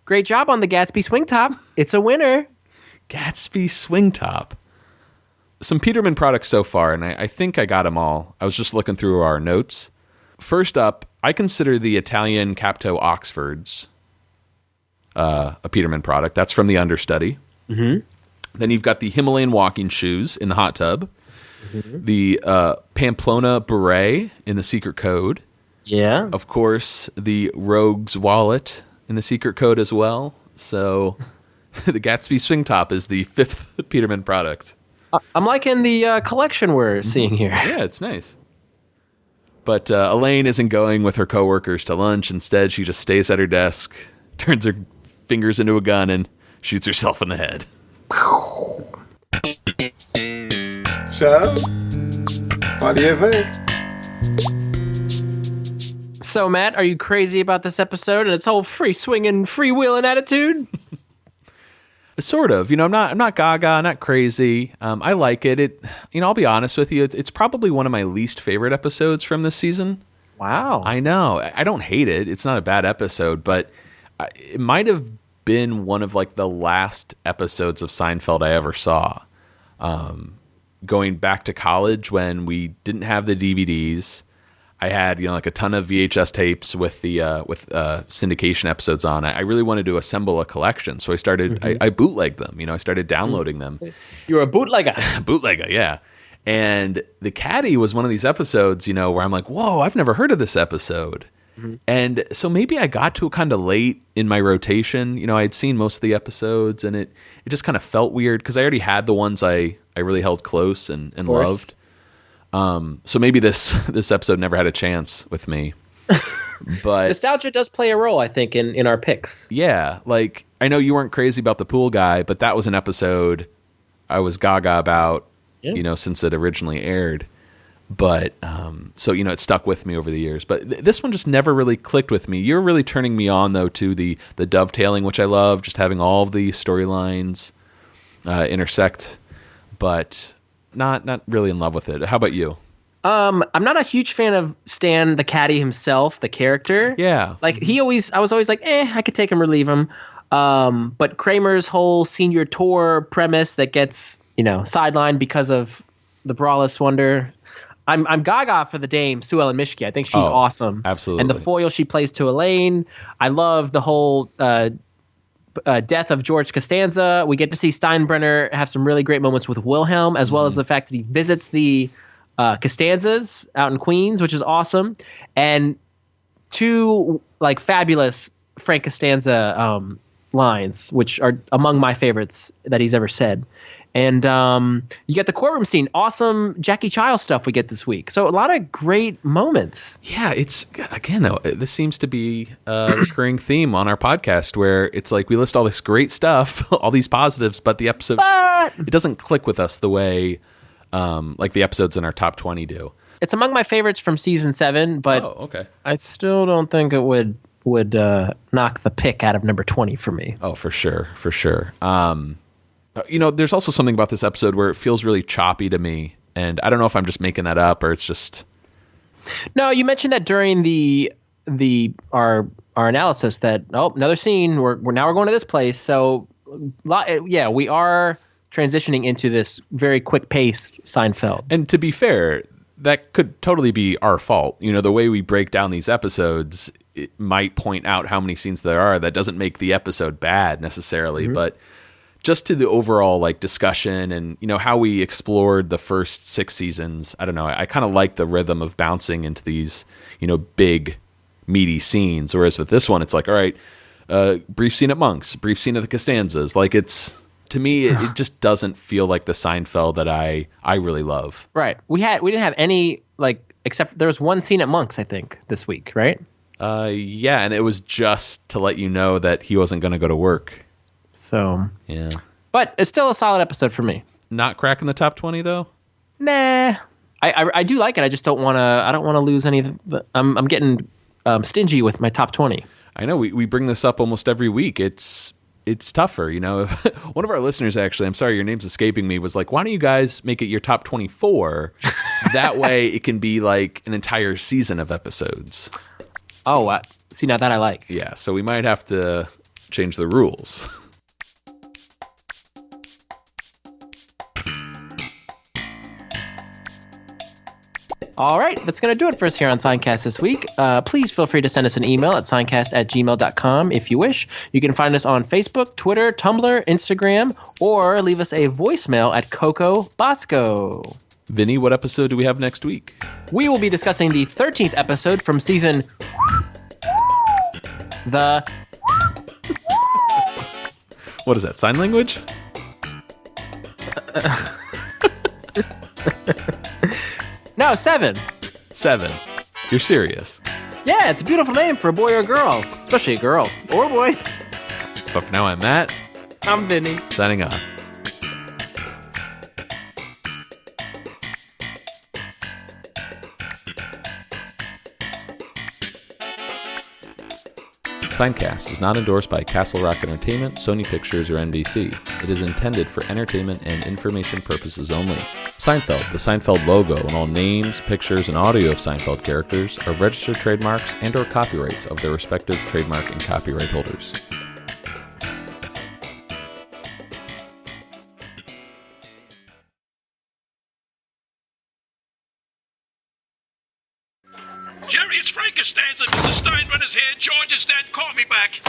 Great job on the Gatsby swing top. It's a winner.
Gatsby swing top. Some Peterman products so far, and I think I got them all. I was just looking through our notes. First up, I consider the Italian Capto Oxfords a Peterman product. That's from the understudy.
Mm-hmm.
Then you've got the Himalayan walking shoes in the hot tub. Mm-hmm. The Pamplona beret in the secret code.
Yeah.
Of course, the Rogue's wallet in the secret code as well. So the Gatsby swing top is the fifth Peterman product.
I'm liking the collection we're seeing here.
Yeah, it's nice. But Elaine isn't going with her coworkers to lunch. Instead, she just stays at her desk, turns her fingers into a gun, and shoots herself in the head.
So, what do you think?
So, Matt, are you crazy about this episode and its whole free swinging, freewheeling attitude?
Sort of. I'm not gaga, not crazy. I like it. I'll be honest with you. It's probably one of my least favorite episodes from this season.
Wow.
I know. I don't hate it. It's not a bad episode, but it might have been one of like the last episodes of Seinfeld I ever saw. Going back to college when we didn't have the DVDs, I had like a ton of VHS tapes with the syndication episodes on. I really wanted to assemble a collection, so I started. Mm-hmm. I bootlegged them. I started downloading them.
You're a bootlegger.
Bootlegger, yeah. And the Caddy was one of these episodes, where I'm like, whoa, I've never heard of this episode. Mm-hmm. And so maybe I got to it kind of late in my rotation. I had seen most of the episodes, and it just kind of felt weird because I already had the ones I really held close and loved. So maybe this episode never had a chance with me. But
nostalgia does play a role, I think, in our picks.
Yeah, like I know you weren't crazy about the pool guy, but that was an episode I was gaga about, since it originally aired. But so it stuck with me over the years. But this one just never really clicked with me. You're really turning me on though to the dovetailing, which I love, just having all of the storylines intersect, but not really in love with it. How about you?
I'm not a huge fan of Stan the Caddy himself, the character.
Yeah.
Like I was always like, I could take him or leave him. But Kramer's whole senior tour premise that gets, sidelined because of the Braless Wonder. I'm gaga for the dame, Sue Ellen Mischke. I think she's awesome.
Absolutely.
And the foil she plays to Elaine. I love the whole death of George Costanza. We get to see Steinbrenner have some really great moments with Wilhelm, as well as the fact that he visits the Costanzas out in Queens, which is awesome. And two fabulous Frank Costanza lines, which are among my favorites that he's ever said. And you get the courtroom scene, awesome Jackie Chiles stuff we get this week. So a lot of great moments.
Yeah, it's, again, though, this seems to be a recurring theme on our podcast where it's like we list all this great stuff, all these positives, but the episodes, it doesn't click with us the way like the episodes in our top 20 do.
It's among my favorites from season 7, but
okay.
I still don't think it would knock the pick out of number 20 for me.
Oh, for sure. There's also something about this episode where it feels really choppy to me, and I don't know if I'm just making that up or it's just...
No, you mentioned that during our analysis that another scene. We're going to this place. So yeah, we are transitioning into this very quick-paced Seinfeld.
And to be fair, that could totally be our fault. The way we break down these episodes, it might point out how many scenes there are. That doesn't make the episode bad necessarily, but just to the overall discussion and how we explored the first 6 seasons, I don't know. I kind of like the rhythm of bouncing into these big meaty scenes. Whereas with this one, it's like, all right, brief scene at Monk's, brief scene at the Costanzas. To me, it just doesn't feel like the Seinfeld that I really love.
Right. We didn't have any except there was one scene at Monk's, I think, this week, right?
Yeah, and it was just to let you know that he wasn't going to go to work.
So
yeah,
but it's still a solid episode for me.
Not cracking the top 20 though.
Nah, I do like it. I just don't want to. I don't want to lose any. I'm getting stingy with my top 20.
I know we bring this up almost every week. It's tougher, One of our listeners, actually, I'm sorry, your name's escaping me, was like, why don't you guys make it your top 24? That way it can be like an entire season of episodes.
Oh, see, now that I like.
Yeah, so we might have to change the rules.
All right, that's going to do it for us here on Seincast this week. Please feel free to send us an email at seincast@gmail.com if you wish. You can find us on Facebook, Twitter, Tumblr, Instagram, or leave us a voicemail at Coco Bosco.
Vinny, what episode do we have next week?
We will be discussing the 13th episode from season...
What is that, sign language?
No, 7.
7. You're serious?
Yeah, it's a beautiful name for a boy or a girl. Especially a girl. Or a boy.
But for now, I'm Matt.
I'm Vinny.
Signing off. Seincast is not endorsed by Castle Rock Entertainment, Sony Pictures, or NBC. It is intended for entertainment and information purposes only. Seinfeld, the Seinfeld logo, and all names, pictures, and audio of Seinfeld characters are registered trademarks and/or copyrights of their respective trademark and copyright holders.
Jerry, it's Frank Costanza. Mr. Steinbrenner's here. George is dead. Call me back.